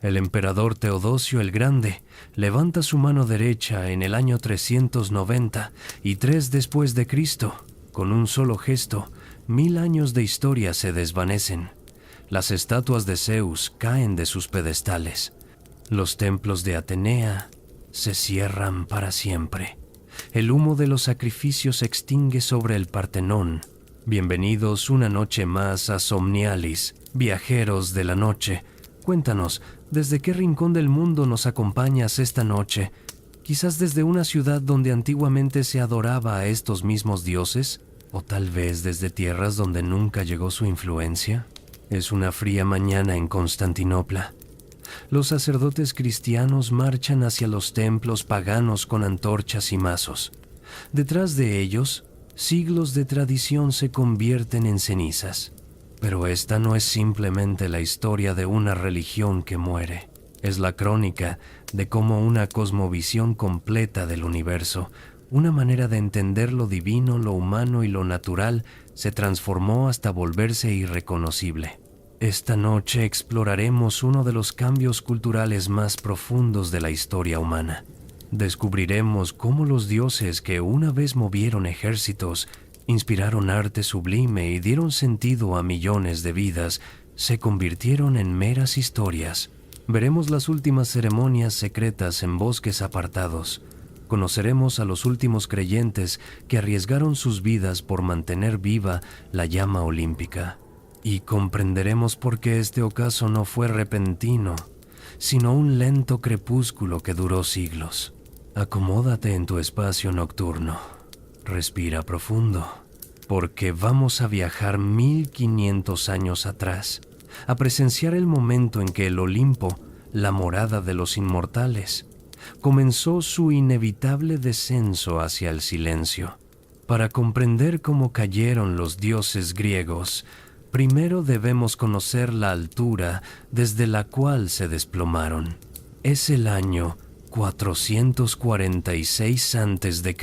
El emperador Teodosio el Grande levanta su mano derecha en el año 393 después de Cristo. Con un solo gesto, 1000 años de historia se desvanecen. Las estatuas de Zeus caen de sus pedestales. Los templos de Atenea se cierran para siempre. El humo de los sacrificios se extingue sobre el Partenón. Bienvenidos una noche más a Somnialis, viajeros de la noche. Cuéntanos, ¿desde qué rincón del mundo nos acompañas esta noche? Quizás desde una ciudad donde antiguamente se adoraba a estos mismos dioses, o tal vez desde tierras donde nunca llegó su influencia. Es una fría mañana en Constantinopla. Los sacerdotes cristianos marchan hacia los templos paganos con antorchas y mazos. Detrás de ellos, siglos de tradición se convierten en cenizas. Pero esta no es simplemente la historia de una religión que muere. Es la crónica de cómo una cosmovisión completa del universo, una manera de entender lo divino, lo humano y lo natural, se transformó hasta volverse irreconocible. Esta noche exploraremos uno de los cambios culturales más profundos de la historia humana. Descubriremos cómo los dioses que una vez movieron ejércitos, inspiraron arte sublime y dieron sentido a millones de vidas, se convirtieron en meras historias. Veremos las últimas ceremonias secretas en bosques apartados. Conoceremos a los últimos creyentes que arriesgaron sus vidas por mantener viva la llama olímpica. Y comprenderemos por qué este ocaso no fue repentino, sino un lento crepúsculo que duró siglos. Acomódate en tu espacio nocturno. Respira profundo, porque vamos a viajar 1500 años atrás, a presenciar el momento en que el Olimpo, la morada de los inmortales, comenzó su inevitable descenso hacia el silencio. Para comprender cómo cayeron los dioses griegos, primero debemos conocer la altura desde la cual se desplomaron. Es el año 446 a.C.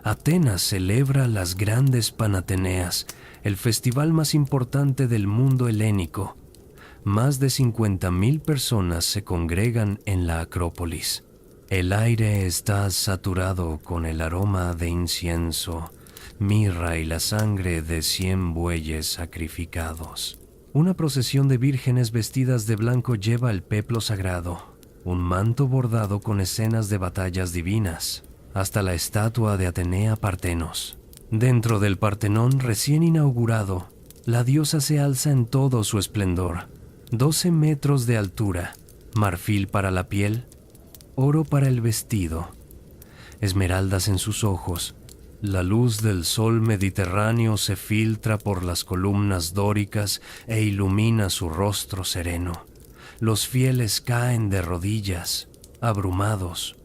Atenas celebra las grandes Panateneas, el festival más importante del mundo helénico. Más de 50,000 personas se congregan en la Acrópolis. El aire está saturado con el aroma de incienso, mirra y la sangre de 100 bueyes sacrificados. Una procesión de vírgenes vestidas de blanco lleva el peplo sagrado, un manto bordado con escenas de batallas divinas, hasta la estatua de Atenea Partenos. Dentro del Partenón recién inaugurado, la diosa se alza en todo su esplendor. 12 metros de altura, marfil para la piel, oro para el vestido, esmeraldas en sus ojos. La luz del sol mediterráneo se filtra por las columnas dóricas e ilumina su rostro sereno. Los fieles caen de rodillas, abrumados.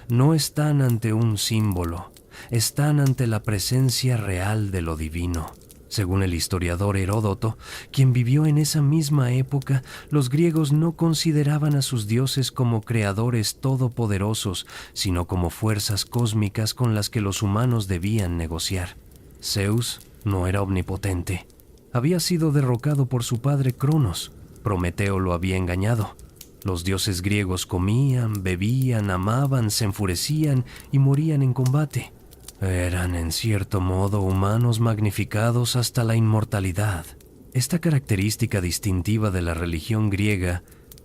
No están ante un símbolo, están ante la presencia real de lo divino. Según el historiador Heródoto, quien vivió en esa misma época, los griegos no consideraban a sus dioses como creadores todopoderosos, sino como fuerzas cósmicas con las que los humanos debían negociar. Zeus no era omnipotente. Había sido derrocado por su padre Cronos. Prometeo lo había engañado. Los dioses griegos comían, bebían, amaban, se enfurecían y morían en combate. Eran, en cierto modo, humanos magnificados hasta la inmortalidad. Esta característica distintiva de la religión griega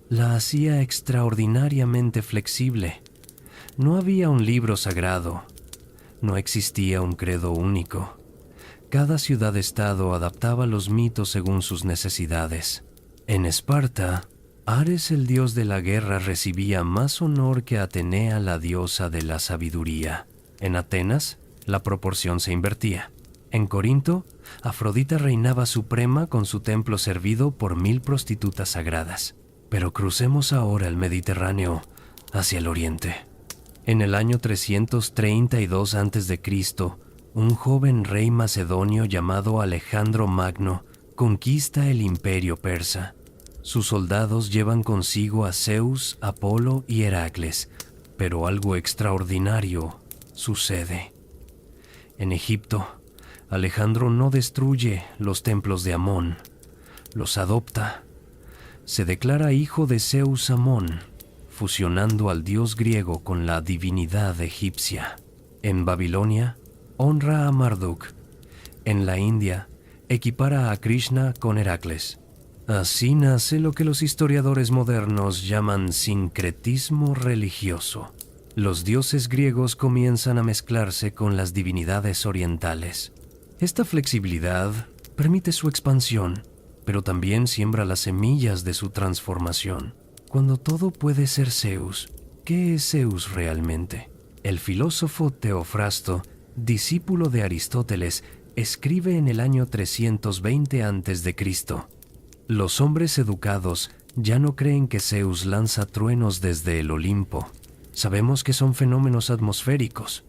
la hacía extraordinariamente flexible. No había un libro sagrado. No existía un credo único. Cada ciudad-estado adaptaba los mitos según sus necesidades. En Esparta, Ares, el dios de la guerra, recibía más honor que Atenea, la diosa de la sabiduría. En Atenas, la proporción se invertía. En Corinto, Afrodita reinaba suprema con su templo servido por 1000 prostitutas sagradas. Pero crucemos ahora el Mediterráneo hacia el oriente. En el año 332 a.C., un joven rey macedonio llamado Alejandro Magno conquista el imperio persa. Sus soldados llevan consigo a Zeus, Apolo y Heracles, pero algo extraordinario sucede. En Egipto, Alejandro no destruye los templos de Amón, los adopta. Se declara hijo de Zeus Amón, fusionando al dios griego con la divinidad egipcia. En Babilonia, honra a Marduk. En la India, equipara a Krishna con Heracles. Así nace lo que los historiadores modernos llaman sincretismo religioso. Los dioses griegos comienzan a mezclarse con las divinidades orientales. Esta flexibilidad permite su expansión, pero también siembra las semillas de su transformación. Cuando todo puede ser Zeus, ¿qué es Zeus realmente? El filósofo Teofrasto, discípulo de Aristóteles, escribe en el año 320 a.C. Los hombres educados ya no creen que Zeus lanza truenos desde el Olimpo. Sabemos que son fenómenos atmosféricos,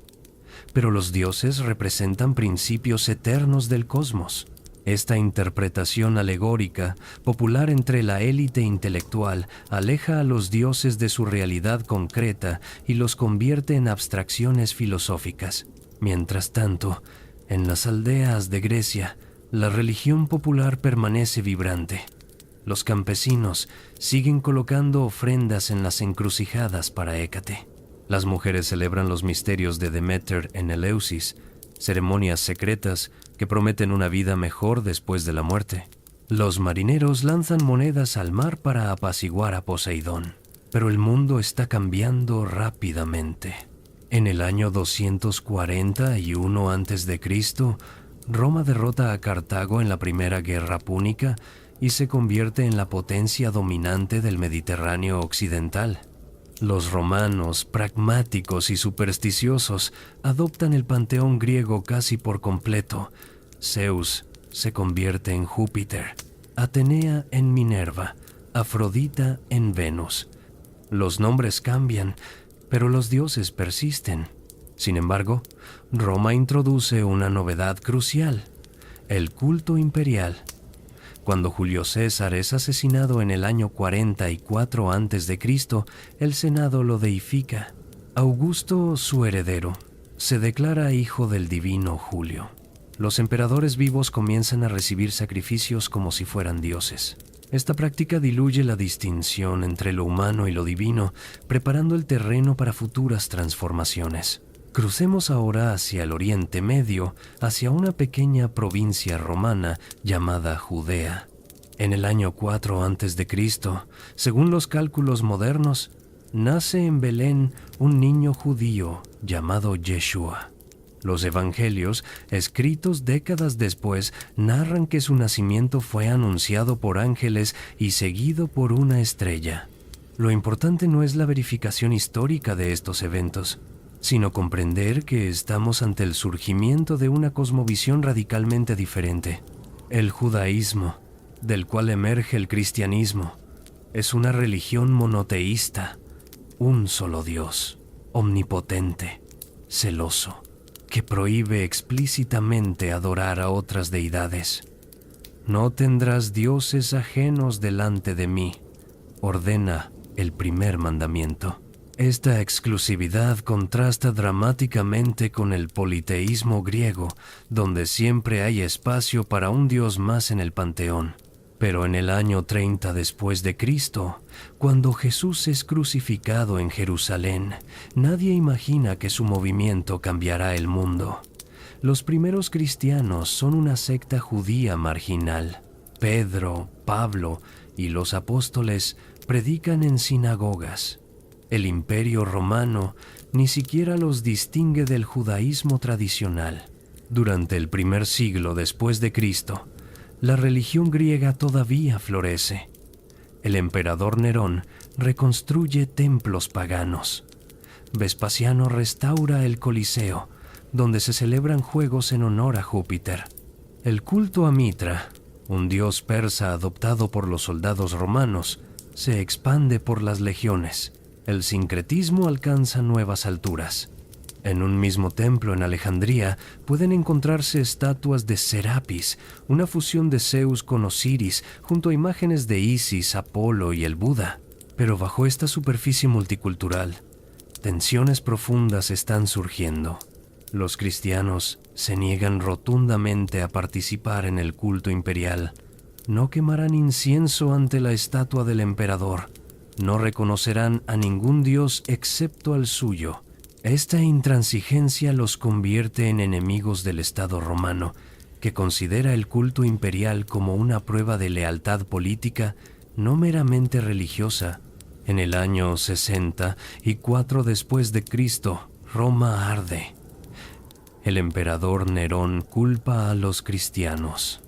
pero los dioses representan principios eternos del cosmos. Esta interpretación alegórica, popular entre la élite intelectual, aleja a los dioses de su realidad concreta y los convierte en abstracciones filosóficas. Mientras tanto, en las aldeas de Grecia, la religión popular permanece vibrante. Los campesinos siguen colocando ofrendas en las encrucijadas para Hécate. Las mujeres celebran los misterios de Deméter en Eleusis, ceremonias secretas que prometen una vida mejor después de la muerte. Los marineros lanzan monedas al mar para apaciguar a Poseidón. Pero el mundo está cambiando rápidamente. En el año 241 a.C., Roma derrota a Cartago en la Primera Guerra Púnica y se convierte en la potencia dominante del Mediterráneo occidental. Los romanos, pragmáticos y supersticiosos, adoptan el panteón griego casi por completo. Zeus se convierte en Júpiter, Atenea en Minerva, Afrodita en Venus. Los nombres cambian, pero los dioses persisten. Sin embargo, Roma introduce una novedad crucial: el culto imperial. Cuando Julio César es asesinado en el año 44 a.C., el Senado lo deifica. Augusto, su heredero, se declara hijo del divino Julio. Los emperadores vivos comienzan a recibir sacrificios como si fueran dioses. Esta práctica diluye la distinción entre lo humano y lo divino, preparando el terreno para futuras transformaciones. Crucemos ahora hacia el Oriente Medio, hacia una pequeña provincia romana llamada Judea. En el año 4 a.C., según los cálculos modernos, nace en Belén un niño judío llamado Yeshua. Los evangelios, escritos décadas después, narran que su nacimiento fue anunciado por ángeles y seguido por una estrella. Lo importante no es la verificación histórica de estos eventos, sino comprender que estamos ante el surgimiento de una cosmovisión radicalmente diferente. El judaísmo, del cual emerge el cristianismo, es una religión monoteísta, un solo Dios, omnipotente, celoso, que prohíbe explícitamente adorar a otras deidades. No tendrás dioses ajenos delante de mí, ordena el primer mandamiento. Esta exclusividad contrasta dramáticamente con el politeísmo griego, donde siempre hay espacio para un dios más en el panteón. Pero en el año 30 después de Cristo, cuando Jesús es crucificado en Jerusalén, nadie imagina que su movimiento cambiará el mundo. Los primeros cristianos son una secta judía marginal. Pedro, Pablo y los apóstoles predican en sinagogas. El Imperio Romano ni siquiera los distingue del judaísmo tradicional. Durante el primer siglo después de Cristo, la religión griega todavía florece. El emperador Nerón reconstruye templos paganos. Vespasiano restaura el Coliseo, donde se celebran juegos en honor a Júpiter. El culto a Mitra, un dios persa adoptado por los soldados romanos, se expande por las legiones. El sincretismo alcanza nuevas alturas. En un mismo templo en Alejandría pueden encontrarse estatuas de Serapis, una fusión de Zeus con Osiris, junto a imágenes de Isis, Apolo y el Buda. Pero bajo esta superficie multicultural, tensiones profundas están surgiendo. Los cristianos se niegan rotundamente a participar en el culto imperial. No quemarán incienso ante la estatua del emperador. No reconocerán a ningún dios excepto al suyo. Esta intransigencia los convierte en enemigos del Estado romano, que considera el culto imperial como una prueba de lealtad política, no meramente religiosa. En el año 64 después de Cristo, Roma arde. El emperador Nerón culpa a los cristianos.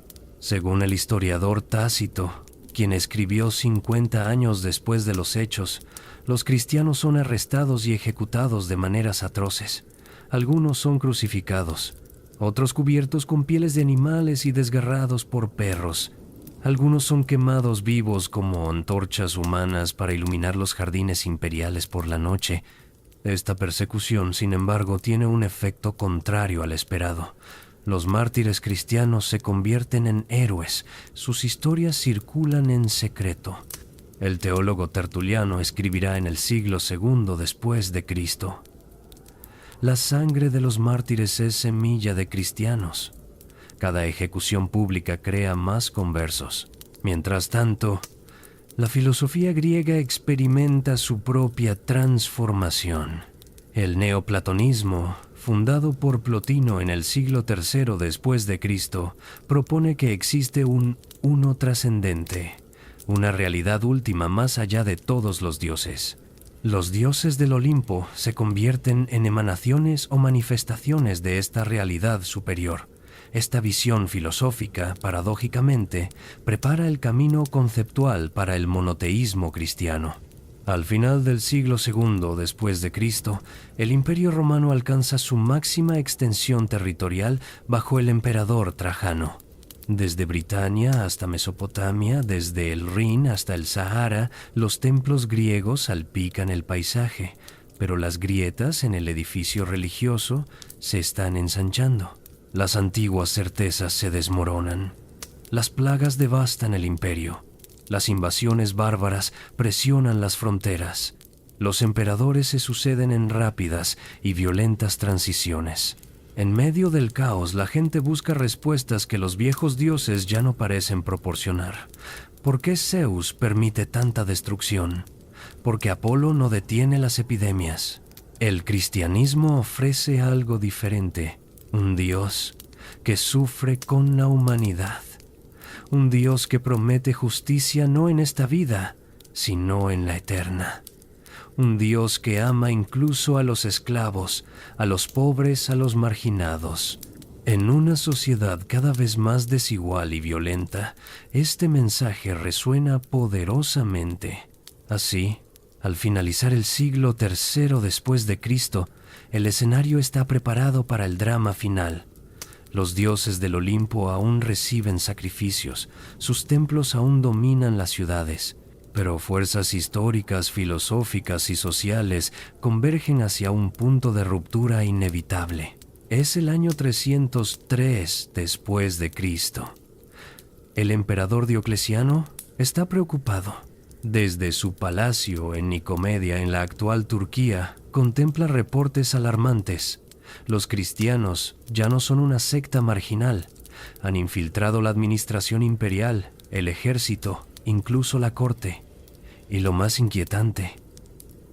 Según el historiador Tácito, quien escribió 50 años después de los hechos, los cristianos son arrestados y ejecutados de maneras atroces. Algunos son crucificados, otros cubiertos con pieles de animales y desgarrados por perros. Algunos son quemados vivos como antorchas humanas para iluminar los jardines imperiales por la noche. Esta persecución, sin embargo, tiene un efecto contrario al esperado. Los mártires cristianos se convierten en héroes. Sus historias circulan en secreto. El teólogo Tertuliano escribirá en el siglo II después de Cristo: la sangre de los mártires es semilla de cristianos. Cada ejecución pública crea más conversos. Mientras tanto, la filosofía griega experimenta su propia transformación. El neoplatonismo, fundado por Plotino en el siglo III después de Cristo, propone que existe un uno trascendente, una realidad última más allá de todos los dioses. Los dioses del Olimpo se convierten en emanaciones o manifestaciones de esta realidad superior. Esta visión filosófica, paradójicamente, prepara el camino conceptual para el monoteísmo cristiano. Al final del siglo II después de Cristo, el Imperio Romano alcanza su máxima extensión territorial bajo el emperador Trajano. Desde Britania hasta Mesopotamia, desde el Rin hasta el Sahara, los templos griegos salpican el paisaje, pero las grietas en el edificio religioso se están ensanchando. Las antiguas certezas se desmoronan. Las plagas devastan el imperio. Las invasiones bárbaras presionan las fronteras. Los emperadores se suceden en rápidas y violentas transiciones. En medio del caos, la gente busca respuestas que los viejos dioses ya no parecen proporcionar. ¿Por qué Zeus permite tanta destrucción? Porque Apolo no detiene las epidemias. El cristianismo ofrece algo diferente. Un Dios que sufre con la humanidad. Un Dios que promete justicia no en esta vida, sino en la eterna. Un Dios que ama incluso a los esclavos, a los pobres, a los marginados. En una sociedad cada vez más desigual y violenta, este mensaje resuena poderosamente. Así, al finalizar el siglo III después de Cristo, el escenario está preparado para el drama final. Los dioses del Olimpo aún reciben sacrificios, sus templos aún dominan las ciudades, pero fuerzas históricas, filosóficas y sociales convergen hacia un punto de ruptura inevitable. Es el año 303 después de Cristo. El emperador Diocleciano está preocupado. Desde su palacio en Nicomedia, en la actual Turquía, contempla reportes alarmantes. Los cristianos ya no son una secta marginal. Han infiltrado la administración imperial, el ejército, incluso la corte. Y lo más inquietante,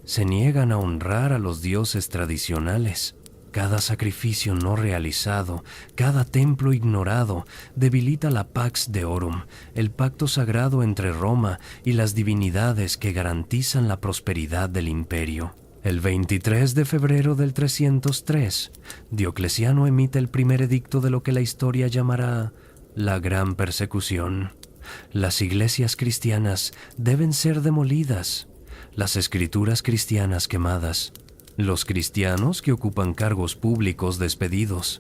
se niegan a honrar a los dioses tradicionales. Cada sacrificio no realizado, cada templo ignorado, debilita la Pax Deorum, el pacto sagrado entre Roma y las divinidades que garantizan la prosperidad del imperio. El 23 de febrero del 303, Diocleciano emite el primer edicto de lo que la historia llamará la Gran Persecución. Las iglesias cristianas deben ser demolidas, las escrituras cristianas quemadas, los cristianos que ocupan cargos públicos despedidos.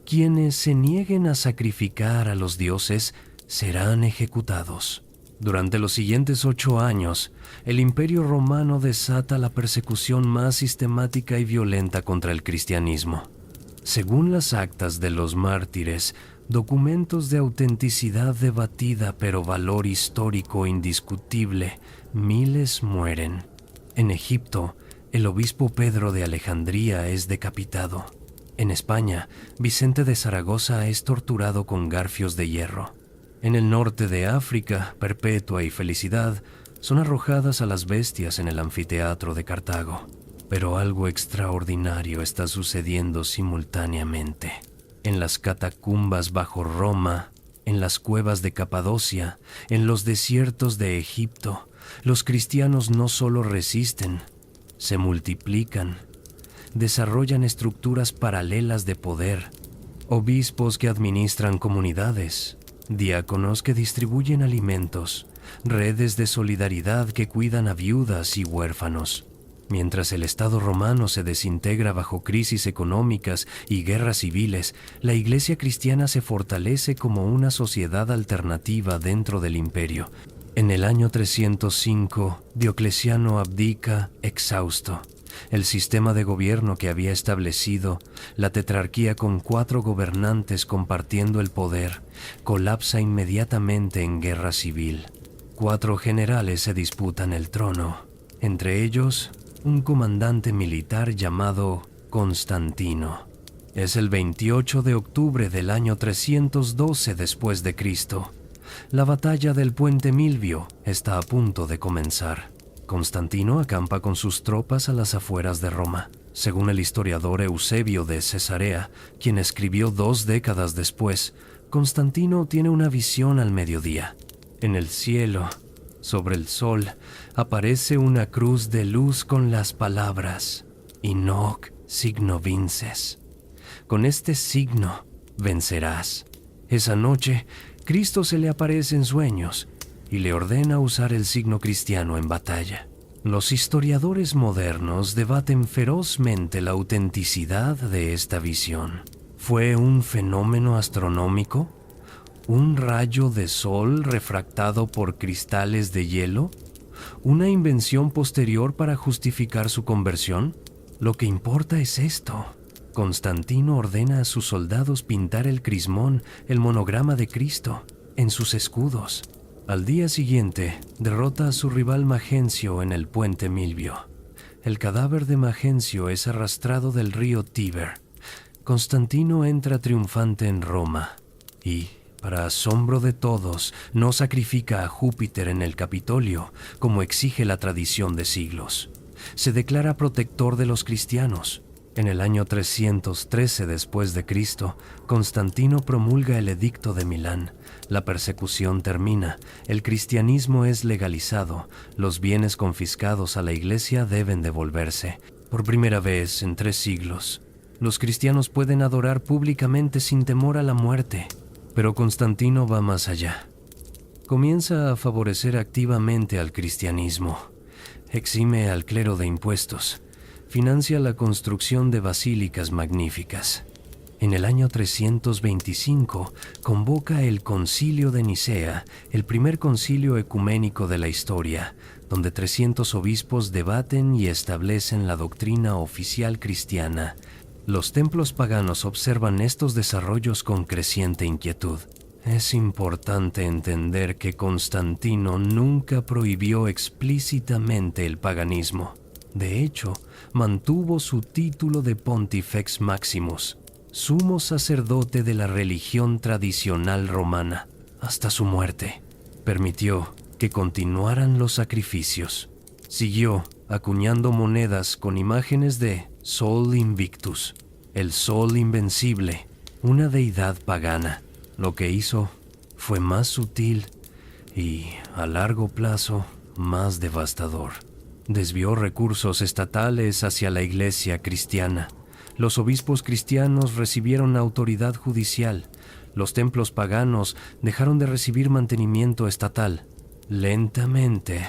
Quienes se nieguen a sacrificar a los dioses serán ejecutados. Durante los siguientes 8 años, el Imperio Romano desata la persecución más sistemática y violenta contra el cristianismo. Según las actas de los mártires, documentos de autenticidad debatida pero valor histórico indiscutible, miles mueren. En Egipto, el obispo Pedro de Alejandría es decapitado. En España, Vicente de Zaragoza es torturado con garfios de hierro. En el norte de África, Perpetua y Felicidad son arrojadas a las bestias en el anfiteatro de Cartago. Pero algo extraordinario está sucediendo simultáneamente. En las catacumbas bajo Roma, en las cuevas de Capadocia, en los desiertos de Egipto, los cristianos no solo resisten, se multiplican, desarrollan estructuras paralelas de poder, obispos que administran comunidades, diáconos que distribuyen alimentos, redes de solidaridad que cuidan a viudas y huérfanos. Mientras el Estado romano se desintegra bajo crisis económicas y guerras civiles, la Iglesia cristiana se fortalece como una sociedad alternativa dentro del imperio. En el año 305, Diocleciano abdica exhausto. El sistema de gobierno que había establecido, la tetrarquía con 4 gobernantes compartiendo el poder, colapsa inmediatamente en guerra civil. 4 generales se disputan el trono, entre ellos un comandante militar llamado Constantino. Es el 28 de octubre del año 312 después de Cristo. La batalla del Puente Milvio está a punto de comenzar. Constantino acampa con sus tropas a las afueras de Roma. Según el historiador Eusebio de Cesarea, quien escribió 2 décadas después, Constantino tiene una visión al mediodía. En el cielo, sobre el sol, aparece una cruz de luz con las palabras «In hoc signo vinces». Con este signo vencerás. Esa noche, Cristo se le aparece en sueños y le ordena usar el signo cristiano en batalla. Los historiadores modernos debaten ferozmente la autenticidad de esta visión. ¿Fue un fenómeno astronómico? ¿Un rayo de sol refractado por cristales de hielo? ¿Una invención posterior para justificar su conversión? Lo que importa es esto. Constantino ordena a sus soldados pintar el crismón, el monograma de Cristo, en sus escudos. Al día siguiente, derrota a su rival Magencio en el Puente Milvio. El cadáver de Magencio es arrastrado del río Tíber. Constantino entra triunfante en Roma y, para asombro de todos, no sacrifica a Júpiter en el Capitolio, como exige la tradición de siglos. Se declara protector de los cristianos. En el año 313 después de Cristo, Constantino promulga el Edicto de Milán. La persecución termina, el cristianismo es legalizado, los bienes confiscados a la Iglesia deben devolverse. Por primera vez en 3 siglos, los cristianos pueden adorar públicamente sin temor a la muerte. Pero Constantino va más allá. Comienza a favorecer activamente al cristianismo. Exime al clero de impuestos. Financia la construcción de basílicas magníficas. En el año 325 convoca el Concilio de Nicea, el primer concilio ecuménico de la historia, donde 300 obispos debaten y establecen la doctrina oficial cristiana. Los templos paganos observan estos desarrollos con creciente inquietud. Es importante entender que Constantino nunca prohibió explícitamente el paganismo. De hecho, mantuvo su título de Pontifex Maximus, sumo sacerdote de la religión tradicional romana, hasta su muerte. Permitió que continuaran los sacrificios. Siguió acuñando monedas con imágenes de Sol Invictus, el Sol Invencible, una deidad pagana. Lo que hizo fue más sutil y, a largo plazo, más devastador. Desvió recursos estatales hacia la Iglesia cristiana. Los obispos cristianos recibieron autoridad judicial. Los templos paganos dejaron de recibir mantenimiento estatal. Lentamente,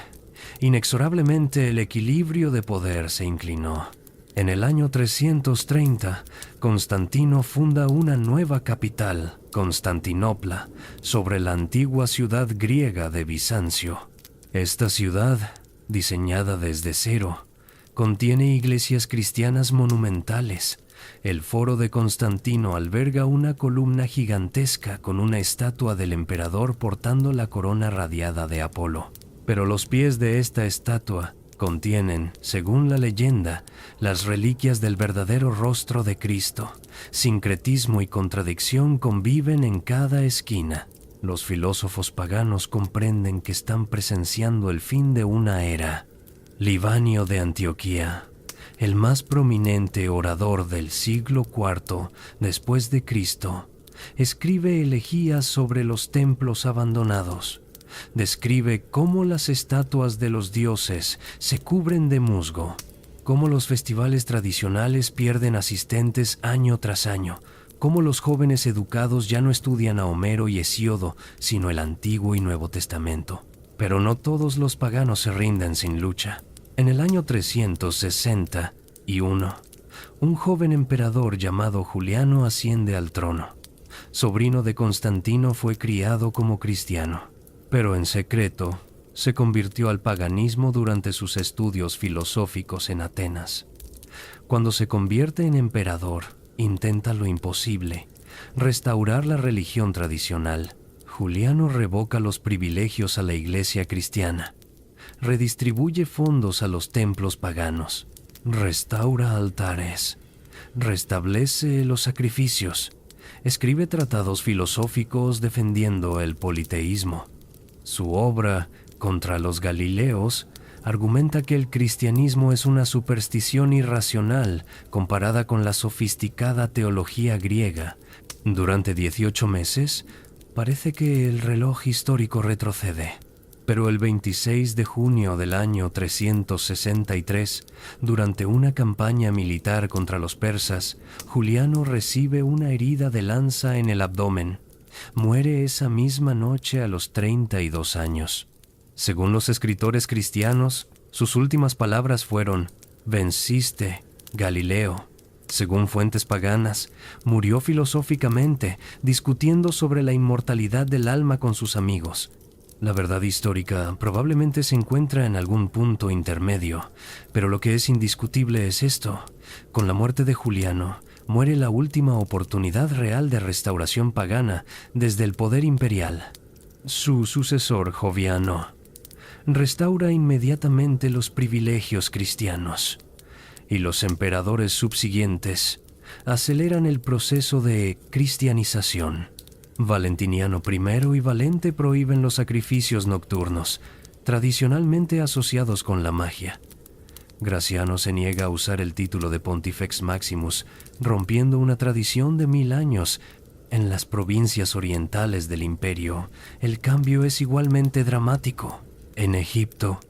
inexorablemente, el equilibrio de poder se inclinó. En el año 330, Constantino funda una nueva capital, Constantinopla, sobre la antigua ciudad griega de Bizancio. Esta ciudad, diseñada desde cero, contiene iglesias cristianas monumentales. El foro de Constantino alberga una columna gigantesca con una estatua del emperador portando la corona radiada de Apolo. Pero los pies de esta estatua contienen, según la leyenda, las reliquias del verdadero rostro de Cristo. Sincretismo y contradicción conviven en cada esquina. Los filósofos paganos comprenden que están presenciando el fin de una era. Libanio de Antioquía, el más prominente orador del siglo IV después de Cristo, escribe elegías sobre los templos abandonados. Describe cómo las estatuas de los dioses se cubren de musgo, cómo los festivales tradicionales pierden asistentes año tras año, cómo los jóvenes educados ya no estudian a Homero y Hesíodo, sino el Antiguo y Nuevo Testamento. Pero no todos los paganos se rinden sin lucha. En el año 361, un joven emperador llamado Juliano asciende al trono. Sobrino de Constantino, fue criado como cristiano, pero en secreto se convirtió al paganismo durante sus estudios filosóficos en Atenas. Cuando se convierte en emperador, intenta lo imposible: restaurar la religión tradicional. Juliano revoca los privilegios a la iglesia cristiana, redistribuye fondos a los templos paganos, restaura altares, restablece los sacrificios, escribe tratados filosóficos defendiendo el politeísmo. Su obra Contra los Galileos argumenta que el cristianismo es una superstición irracional comparada con la sofisticada teología griega. Durante 18 meses, parece que el reloj histórico retrocede. Pero el 26 de junio del año 363, durante una campaña militar contra los persas, Juliano recibe una herida de lanza en el abdomen. Muere esa misma noche a los 32 años. Según los escritores cristianos, sus últimas palabras fueron: «Venciste, Galileo». Según fuentes paganas, murió filosóficamente, discutiendo sobre la inmortalidad del alma con sus amigos. La verdad histórica probablemente se encuentra en algún punto intermedio, pero lo que es indiscutible es esto: con la muerte de Juliano, muere la última oportunidad real de restauración pagana desde el poder imperial. Su sucesor, Joviano, restaura inmediatamente los privilegios cristianos, y los emperadores subsiguientes aceleran el proceso de cristianización. Valentiniano I y Valente prohíben los sacrificios nocturnos, tradicionalmente asociados con la magia. Graciano se niega a usar el título de Pontifex Maximus, rompiendo una tradición de 1000 años. En las provincias orientales del imperio, el cambio es igualmente dramático. En Egipto,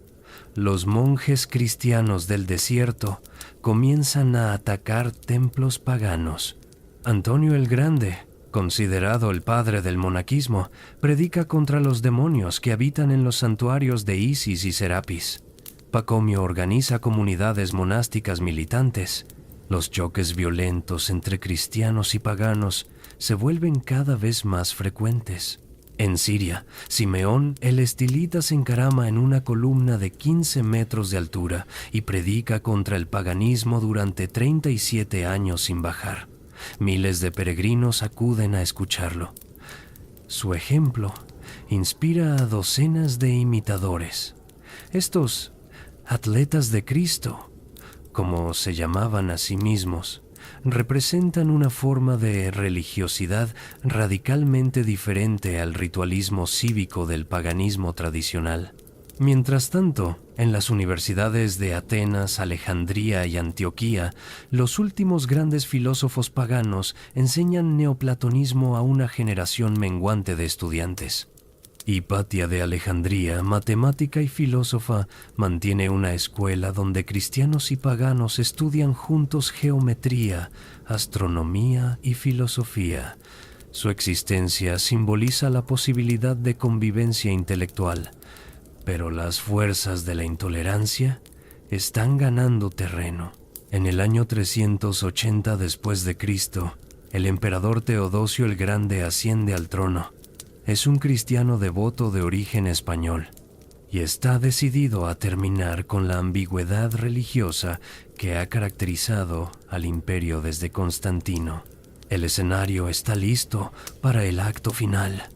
los monjes cristianos del desierto comienzan a atacar templos paganos. Antonio el Grande, considerado el padre del monaquismo, predica contra los demonios que habitan en los santuarios de Isis y Serapis. Pacomio organiza comunidades monásticas militantes. Los choques violentos entre cristianos y paganos se vuelven cada vez más frecuentes. En Siria, Simeón el estilita se encarama en una columna de 15 metros de altura y predica contra el paganismo durante 37 años sin bajar. Miles de peregrinos acuden a escucharlo. Su ejemplo inspira a docenas de imitadores. Estos atletas de Cristo, como se llamaban a sí mismos, representan una forma de religiosidad radicalmente diferente al ritualismo cívico del paganismo tradicional. Mientras tanto, en las universidades de Atenas, Alejandría y Antioquía, los últimos grandes filósofos paganos enseñan neoplatonismo a una generación menguante de estudiantes. Hipatia de Alejandría, matemática y filósofa, mantiene una escuela donde cristianos y paganos estudian juntos geometría, astronomía y filosofía. Su existencia simboliza la posibilidad de convivencia intelectual, pero las fuerzas de la intolerancia están ganando terreno. En el año 380 después de Cristo, el emperador Teodosio el Grande asciende al trono. Es un cristiano devoto de origen español y está decidido a terminar con la ambigüedad religiosa que ha caracterizado al imperio desde Constantino. El escenario está listo para el acto final.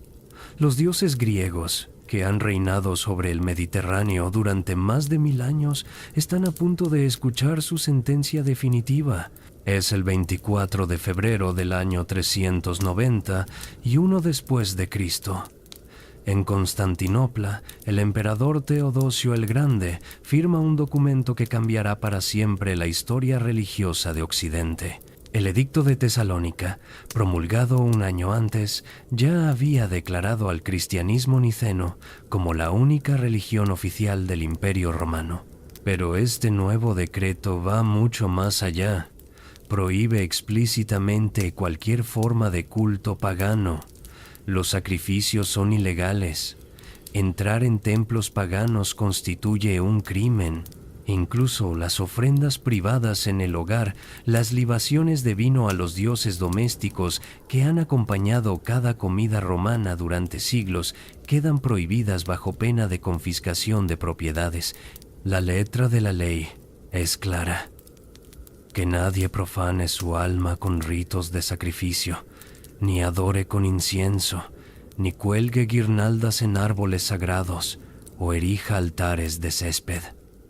Los dioses griegos, que han reinado sobre el Mediterráneo durante más de 1000 años, están a punto de escuchar su sentencia definitiva. Es el 24 de febrero del año 390 y uno después de Cristo. En Constantinopla, el emperador Teodosio el Grande firma un documento que cambiará para siempre la historia religiosa de Occidente. El Edicto de Tesalónica, promulgado un año antes, ya había declarado al cristianismo niceno como la única religión oficial del Imperio Romano. Pero este nuevo decreto va mucho más allá. Prohíbe explícitamente cualquier forma de culto pagano. Los sacrificios son ilegales. Entrar en templos paganos constituye un crimen. Incluso las ofrendas privadas en el hogar, las libaciones de vino a los dioses domésticos que han acompañado cada comida romana durante siglos, quedan prohibidas bajo pena de confiscación de propiedades. La letra de la ley es clara. Que nadie profane su alma con ritos de sacrificio, ni adore con incienso, ni cuelgue guirnaldas en árboles sagrados, o erija altares de césped.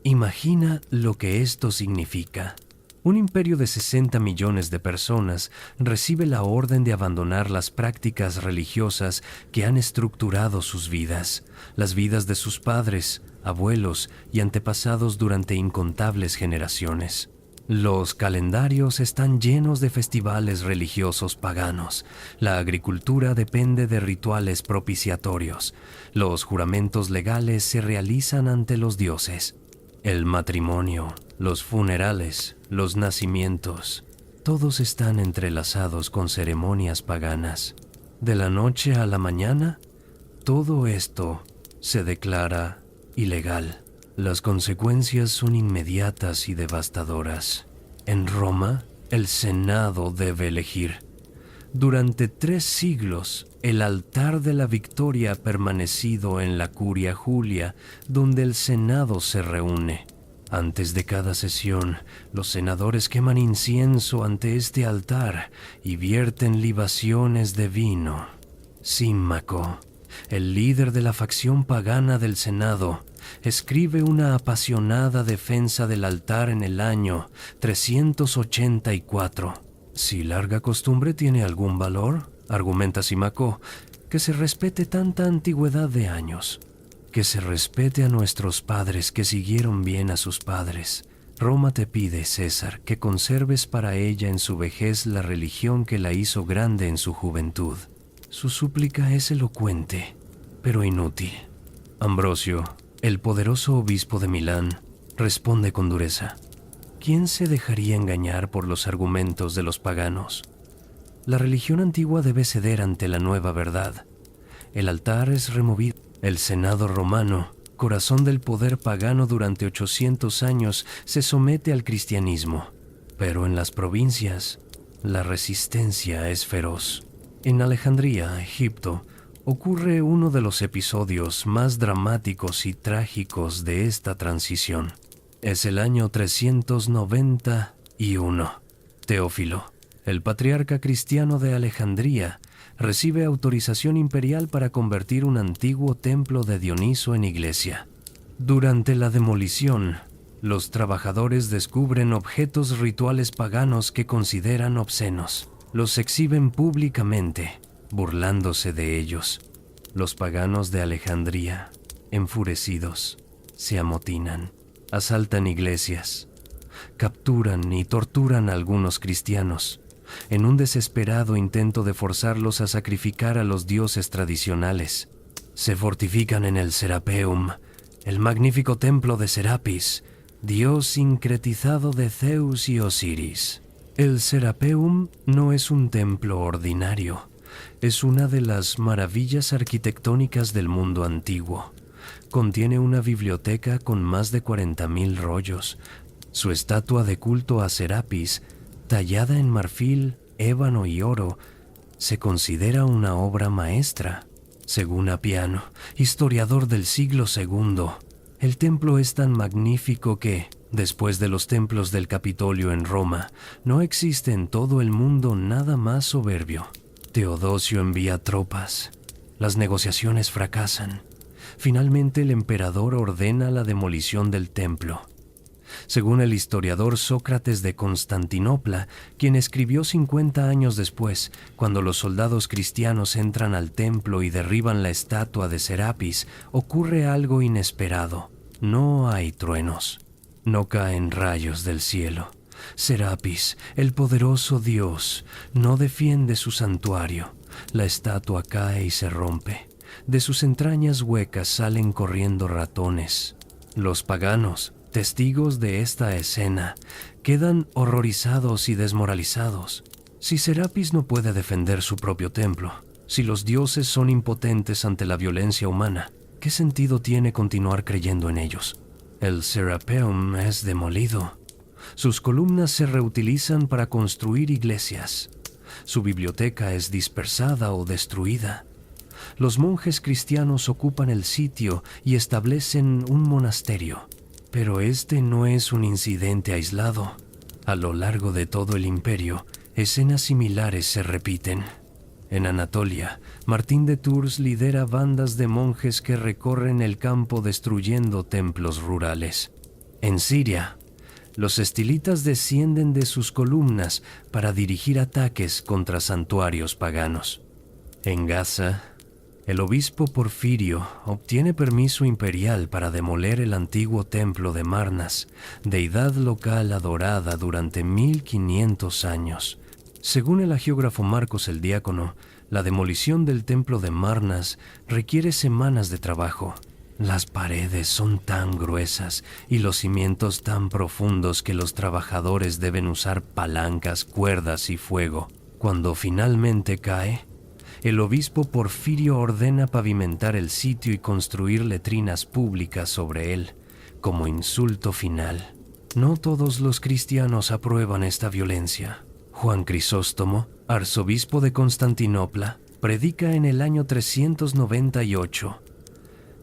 Imagina lo que esto significa. Un imperio de 60 millones de personas recibe la orden de abandonar las prácticas religiosas que han estructurado sus vidas, las vidas de sus padres, abuelos y antepasados durante incontables generaciones. Los calendarios están llenos de festivales religiosos paganos. La agricultura depende de rituales propiciatorios. Los juramentos legales se realizan ante los dioses. El matrimonio, los funerales, los nacimientos, todos están entrelazados con ceremonias paganas. De la noche a la mañana, todo esto se declara ilegal. Las consecuencias son inmediatas y devastadoras. En Roma, el Senado debe elegir. Durante 3 siglos, el altar de la victoria ha permanecido en la Curia Julia, donde el Senado se reúne. Antes de cada sesión, los senadores queman incienso ante este altar y vierten libaciones de vino. Símaco, el líder de la facción pagana del Senado, escribe una apasionada defensa del altar en el año 384. Si larga costumbre tiene algún valor, argumenta Símaco, que se respete tanta antigüedad de años, que se respete a nuestros padres que siguieron bien a sus padres. Roma te pide, César, que conserves para ella en su vejez la religión que la hizo grande en su juventud. Su súplica es elocuente, pero inútil. Ambrosio, el poderoso obispo de Milán, responde con dureza. ¿Quién se dejaría engañar por los argumentos de los paganos? La religión antigua debe ceder ante la nueva verdad. El altar es removido. El Senado romano, corazón del poder pagano durante 800 años, se somete al cristianismo. Pero en las provincias, la resistencia es feroz. En Alejandría, Egipto, ocurre uno de los episodios más dramáticos y trágicos de esta transición. Es el año 391. Teófilo, el patriarca cristiano de Alejandría, recibe autorización imperial para convertir un antiguo templo de Dioniso en iglesia. Durante la demolición, los trabajadores descubren objetos rituales paganos que consideran obscenos. Los exhiben públicamente, burlándose de ellos. Los paganos de Alejandría, enfurecidos, se amotinan, asaltan iglesias, capturan y torturan a algunos cristianos, en un desesperado intento de forzarlos a sacrificar a los dioses tradicionales. Se fortifican en el Serapeum, el magnífico templo de Serapis, dios sincretizado de Zeus y Osiris. El Serapeum no es un templo ordinario, es una de las maravillas arquitectónicas del mundo antiguo. Contiene una biblioteca con más de 40,000 rollos. Su estatua de culto a Serapis, tallada en marfil, ébano y oro, se considera una obra maestra. Según Apiano, historiador del siglo II, el templo es tan magnífico que, después de los templos del Capitolio en Roma, no existe en todo el mundo nada más soberbio. Teodosio envía tropas. Las negociaciones fracasan. Finalmente el emperador ordena la demolición del templo. Según el historiador Sócrates de Constantinopla, quien escribió 50 años después, cuando los soldados cristianos entran al templo y derriban la estatua de Serapis, ocurre algo inesperado. No hay truenos, no caen rayos del cielo. Serapis, el poderoso Dios, no defiende su santuario. La estatua cae y se rompe. De sus entrañas huecas salen corriendo ratones. Los paganos, testigos de esta escena, quedan horrorizados y desmoralizados. Si Serapis no puede defender su propio templo, si los dioses son impotentes ante la violencia humana, ¿qué sentido tiene continuar creyendo en ellos? El Serapeum es demolido. Sus columnas se reutilizan para construir iglesias. Su biblioteca es dispersada o destruida. Los monjes cristianos ocupan el sitio y establecen un monasterio. Pero este no es un incidente aislado. A lo largo de todo el imperio, escenas similares se repiten. En Anatolia, Martín de Tours lidera bandas de monjes que recorren el campo destruyendo templos rurales. En Siria, los estilitas descienden de sus columnas para dirigir ataques contra santuarios paganos. En Gaza, el obispo Porfirio obtiene permiso imperial para demoler el antiguo templo de Marnas, deidad local adorada durante 1500 años. Según el hagiógrafo Marcos el Diácono, la demolición del templo de Marnas requiere semanas de trabajo. Las paredes son tan gruesas y los cimientos tan profundos que los trabajadores deben usar palancas, cuerdas y fuego. Cuando finalmente cae, el obispo Porfirio ordena pavimentar el sitio y construir letrinas públicas sobre él, como insulto final. No todos los cristianos aprueban esta violencia. Juan Crisóstomo, arzobispo de Constantinopla, predica en el año 398: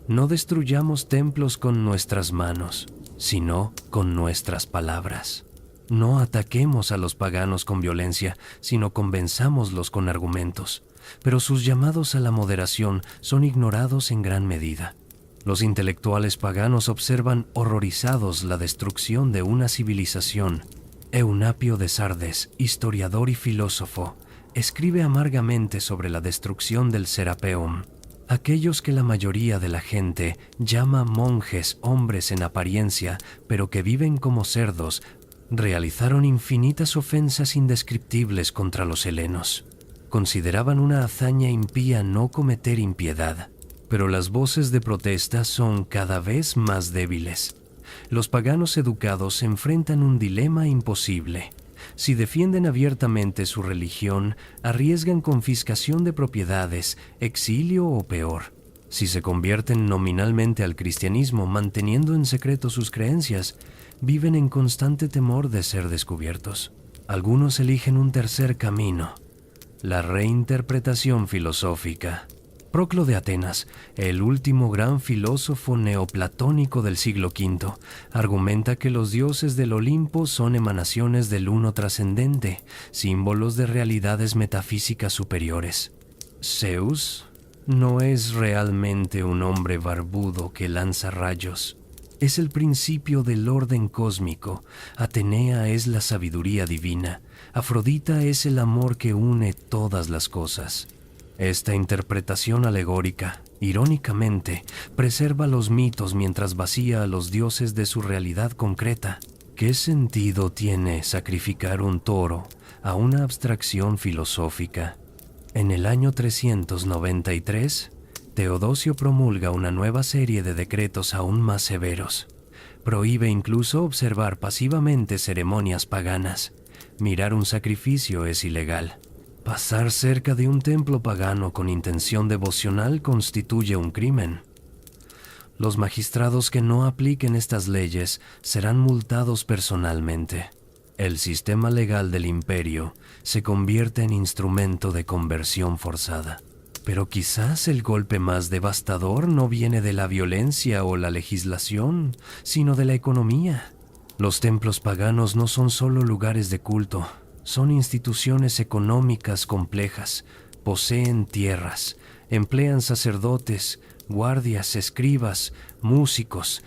no destruyamos templos con nuestras manos, sino con nuestras palabras. No ataquemos a los paganos con violencia, sino convenzámoslos con argumentos. Pero sus llamados a la moderación son ignorados en gran medida. Los intelectuales paganos observan horrorizados la destrucción de una civilización. Eunapio de Sardes, historiador y filósofo, escribe amargamente sobre la destrucción del Serapeum. Aquellos que la mayoría de la gente llama monjes, hombres en apariencia, pero que viven como cerdos, realizaron infinitas ofensas indescriptibles contra los helenos. Consideraban una hazaña impía no cometer impiedad, pero las voces de protesta son cada vez más débiles. Los paganos educados enfrentan un dilema imposible. Si defienden abiertamente su religión, arriesgan confiscación de propiedades, exilio o peor. Si se convierten nominalmente al cristianismo manteniendo en secreto sus creencias, viven en constante temor de ser descubiertos. Algunos eligen un tercer camino: la reinterpretación filosófica. Proclo de Atenas, el último gran filósofo neoplatónico del siglo V, argumenta que los dioses del Olimpo son emanaciones del uno trascendente, símbolos de realidades metafísicas superiores. Zeus no es realmente un hombre barbudo que lanza rayos. Es el principio del orden cósmico. Atenea es la sabiduría divina. Afrodita es el amor que une todas las cosas. Esta interpretación alegórica, irónicamente, preserva los mitos mientras vacía a los dioses de su realidad concreta. ¿Qué sentido tiene sacrificar un toro a una abstracción filosófica? En el año 393, Teodosio promulga una nueva serie de decretos aún más severos. Prohíbe incluso observar pasivamente ceremonias paganas. Mirar un sacrificio es ilegal. Pasar cerca de un templo pagano con intención devocional constituye un crimen. Los magistrados que no apliquen estas leyes serán multados personalmente. El sistema legal del imperio se convierte en instrumento de conversión forzada. Pero quizás el golpe más devastador no viene de la violencia o la legislación, sino de la economía. Los templos paganos no son solo lugares de culto. Son instituciones económicas complejas, poseen tierras, emplean sacerdotes, guardias, escribas, músicos.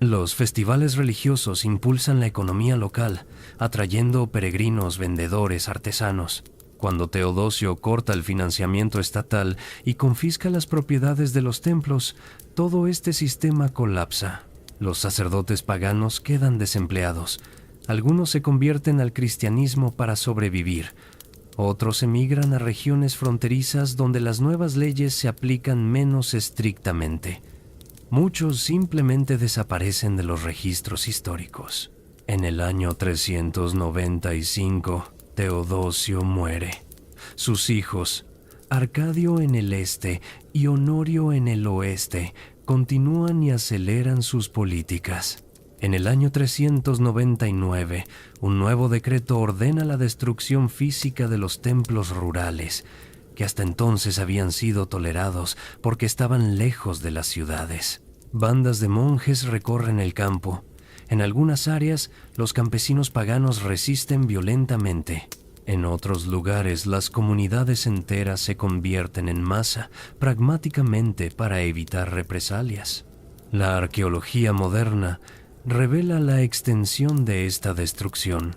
Los festivales religiosos impulsan la economía local, atrayendo peregrinos, vendedores, artesanos. Cuando Teodosio corta el financiamiento estatal y confisca las propiedades de los templos, todo este sistema colapsa. Los sacerdotes paganos quedan desempleados. Algunos se convierten al cristianismo para sobrevivir. Otros emigran a regiones fronterizas donde las nuevas leyes se aplican menos estrictamente. Muchos simplemente desaparecen de los registros históricos. En el año 395, Teodosio muere. Sus hijos, Arcadio en el este y Honorio en el oeste, continúan y aceleran sus políticas. En el año 399, un nuevo decreto ordena la destrucción física de los templos rurales, que hasta entonces habían sido tolerados porque estaban lejos de las ciudades. Bandas de monjes recorren el campo. En algunas áreas, los campesinos paganos resisten violentamente. En otros lugares, las comunidades enteras se convierten en masa pragmáticamente para evitar represalias. La arqueología moderna revela la extensión de esta destrucción.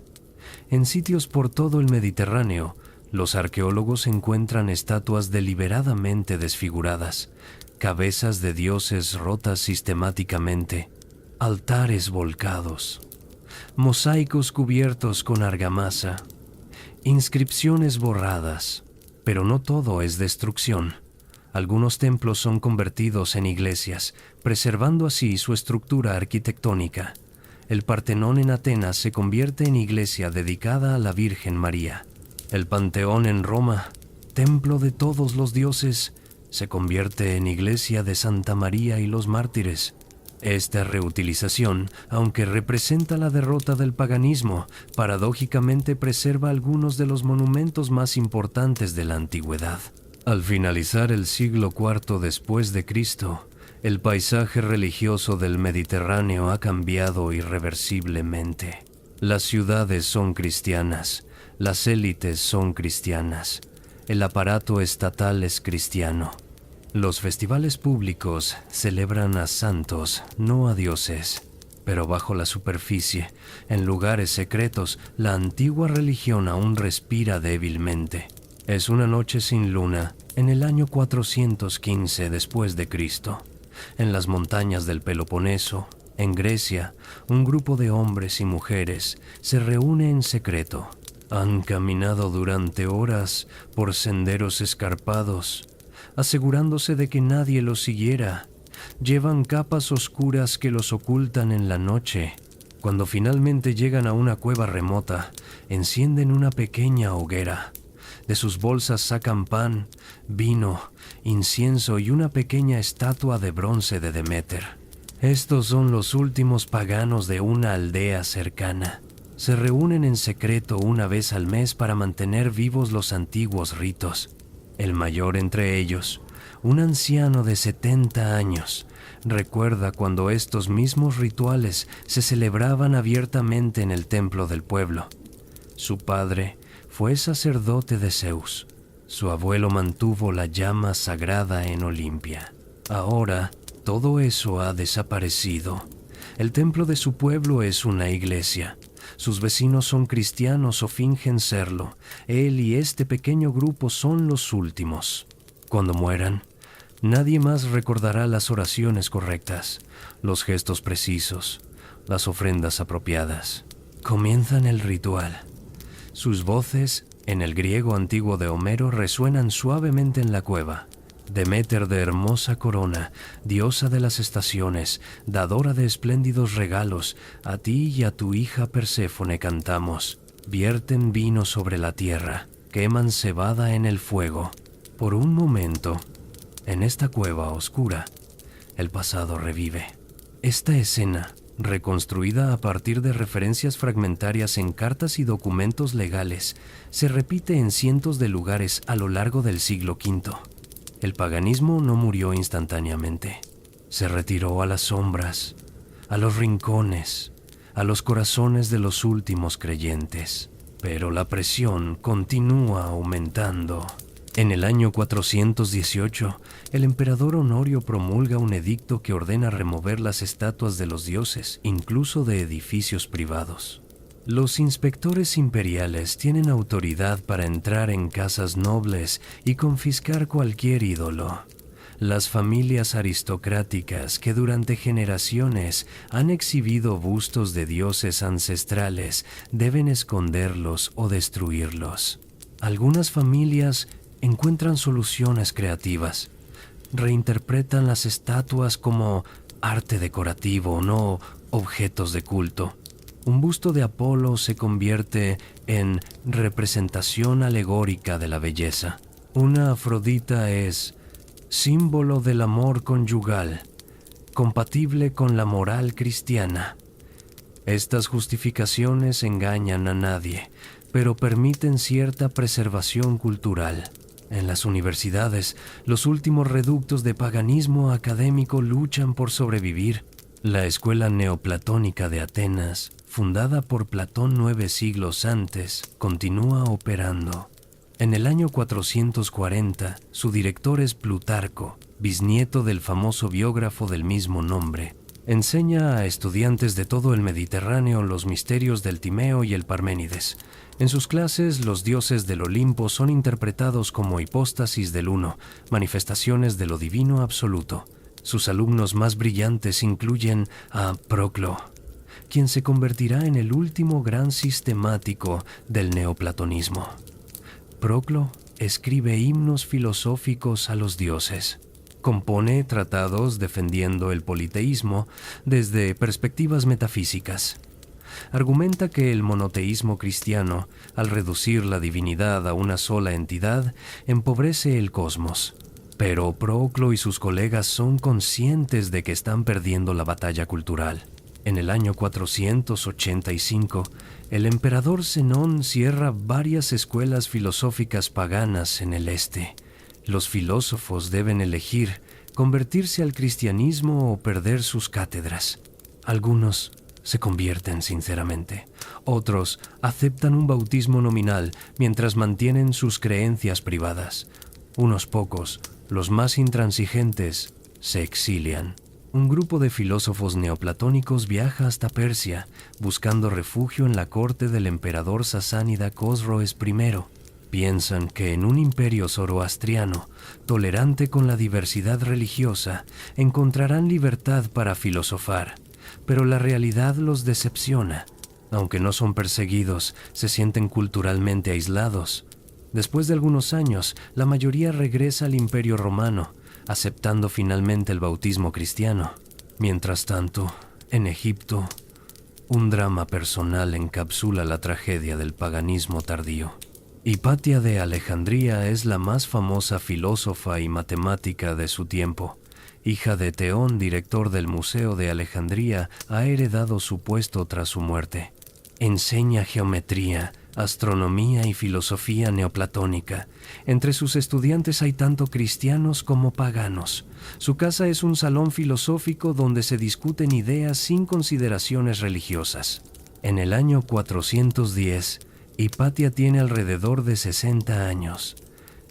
En sitios por todo el Mediterráneo, los arqueólogos encuentran estatuas deliberadamente desfiguradas, cabezas de dioses rotas sistemáticamente, altares volcados, mosaicos cubiertos con argamasa, inscripciones borradas. Pero no todo es destrucción. Algunos templos son convertidos en iglesias, preservando así su estructura arquitectónica. El Partenón en Atenas se convierte en iglesia dedicada a la Virgen María. El Panteón en Roma, templo de todos los dioses, se convierte en iglesia de Santa María y los mártires. Esta reutilización, aunque representa la derrota del paganismo, paradójicamente preserva algunos de los monumentos más importantes de la antigüedad. Al finalizar el siglo IV después de Cristo, el paisaje religioso del Mediterráneo ha cambiado irreversiblemente. Las ciudades son cristianas, las élites son cristianas, el aparato estatal es cristiano. Los festivales públicos celebran a santos, no a dioses. Pero bajo la superficie, en lugares secretos, la antigua religión aún respira débilmente. Es una noche sin luna, en el año 415 después de Cristo. En las montañas del Peloponeso, en Grecia, un grupo de hombres y mujeres se reúne en secreto. Han caminado durante horas por senderos escarpados, asegurándose de que nadie los siguiera. Llevan capas oscuras que los ocultan en la noche. Cuando finalmente llegan a una cueva remota, encienden una pequeña hoguera. De sus bolsas sacan pan, vino, incienso y una pequeña estatua de bronce de Deméter. Estos son los últimos paganos de una aldea cercana. Se reúnen en secreto una vez al mes para mantener vivos los antiguos ritos. El mayor entre ellos, un anciano de 70 años, recuerda cuando estos mismos rituales se celebraban abiertamente en el templo del pueblo. Su padre fue sacerdote de Zeus. Su abuelo mantuvo la llama sagrada en Olimpia. Ahora, todo eso ha desaparecido. El templo de su pueblo es una iglesia. Sus vecinos son cristianos o fingen serlo. Él y este pequeño grupo son los últimos. Cuando mueran, nadie más recordará las oraciones correctas, los gestos precisos, las ofrendas apropiadas. Comienzan el ritual. Sus voces, en el griego antiguo de Homero, resuenan suavemente en la cueva. Deméter de hermosa corona, diosa de las estaciones, dadora de espléndidos regalos, a ti y a tu hija Perséfone cantamos. Vierten vino sobre la tierra, queman cebada en el fuego. Por un momento, en esta cueva oscura, el pasado revive. Esta escena, reconstruida a partir de referencias fragmentarias en cartas y documentos legales, se repite en cientos de lugares a lo largo del siglo V. El paganismo no murió instantáneamente. Se retiró a las sombras, a los rincones, a los corazones de los últimos creyentes. Pero la presión continúa aumentando. En el año 418, el emperador Honorio promulga un edicto que ordena remover las estatuas de los dioses, incluso de edificios privados. Los inspectores imperiales tienen autoridad para entrar en casas nobles y confiscar cualquier ídolo. Las familias aristocráticas que durante generaciones han exhibido bustos de dioses ancestrales deben esconderlos o destruirlos. Algunas familias encuentran soluciones creativas. Reinterpretan las estatuas como arte decorativo, no objetos de culto. Un busto de Apolo se convierte en representación alegórica de la belleza. Una Afrodita es símbolo del amor conyugal, compatible con la moral cristiana. Estas justificaciones engañan a nadie, pero permiten cierta preservación cultural. En las universidades, los últimos reductos de paganismo académico luchan por sobrevivir. La escuela neoplatónica de Atenas, fundada por Platón 9 siglos antes, continúa operando. En el año 440, su director es Plutarco, bisnieto del famoso biógrafo del mismo nombre. Enseña a estudiantes de todo el Mediterráneo los misterios del Timeo y el Parménides. En sus clases, los dioses del Olimpo son interpretados como hipóstasis del Uno, manifestaciones de lo divino absoluto. Sus alumnos más brillantes incluyen a Proclo, quien se convertirá en el último gran sistemático del neoplatonismo. Proclo escribe himnos filosóficos a los dioses. Compone tratados defendiendo el politeísmo desde perspectivas metafísicas. Argumenta que el monoteísmo cristiano, al reducir la divinidad a una sola entidad, empobrece el cosmos. Pero Proclo y sus colegas son conscientes de que están perdiendo la batalla cultural. En el año 485, el emperador Zenón cierra varias escuelas filosóficas paganas en el este. Los filósofos deben elegir convertirse al cristianismo o perder sus cátedras. Algunos se convierten sinceramente. Otros aceptan un bautismo nominal mientras mantienen sus creencias privadas. Unos pocos, los más intransigentes, se exilian. Un grupo de filósofos neoplatónicos viaja hasta Persia, buscando refugio en la corte del emperador sasánida Cosroes I. Piensan que en un imperio zoroastriano, tolerante con la diversidad religiosa, encontrarán libertad para filosofar. Pero la realidad los decepciona. Aunque no son perseguidos, se sienten culturalmente aislados. Después de algunos años, la mayoría regresa al Imperio Romano, aceptando finalmente el bautismo cristiano. Mientras tanto, en Egipto, un drama personal encapsula la tragedia del paganismo tardío. Hipatia de Alejandría es la más famosa filósofa y matemática de su tiempo. Hija de Teón, director del Museo de Alejandría, ha heredado su puesto tras su muerte. Enseña geometría, astronomía y filosofía neoplatónica. Entre sus estudiantes hay tanto cristianos como paganos. Su casa es un salón filosófico donde se discuten ideas sin consideraciones religiosas. En el año 410, Hipatia tiene alrededor de 60 años.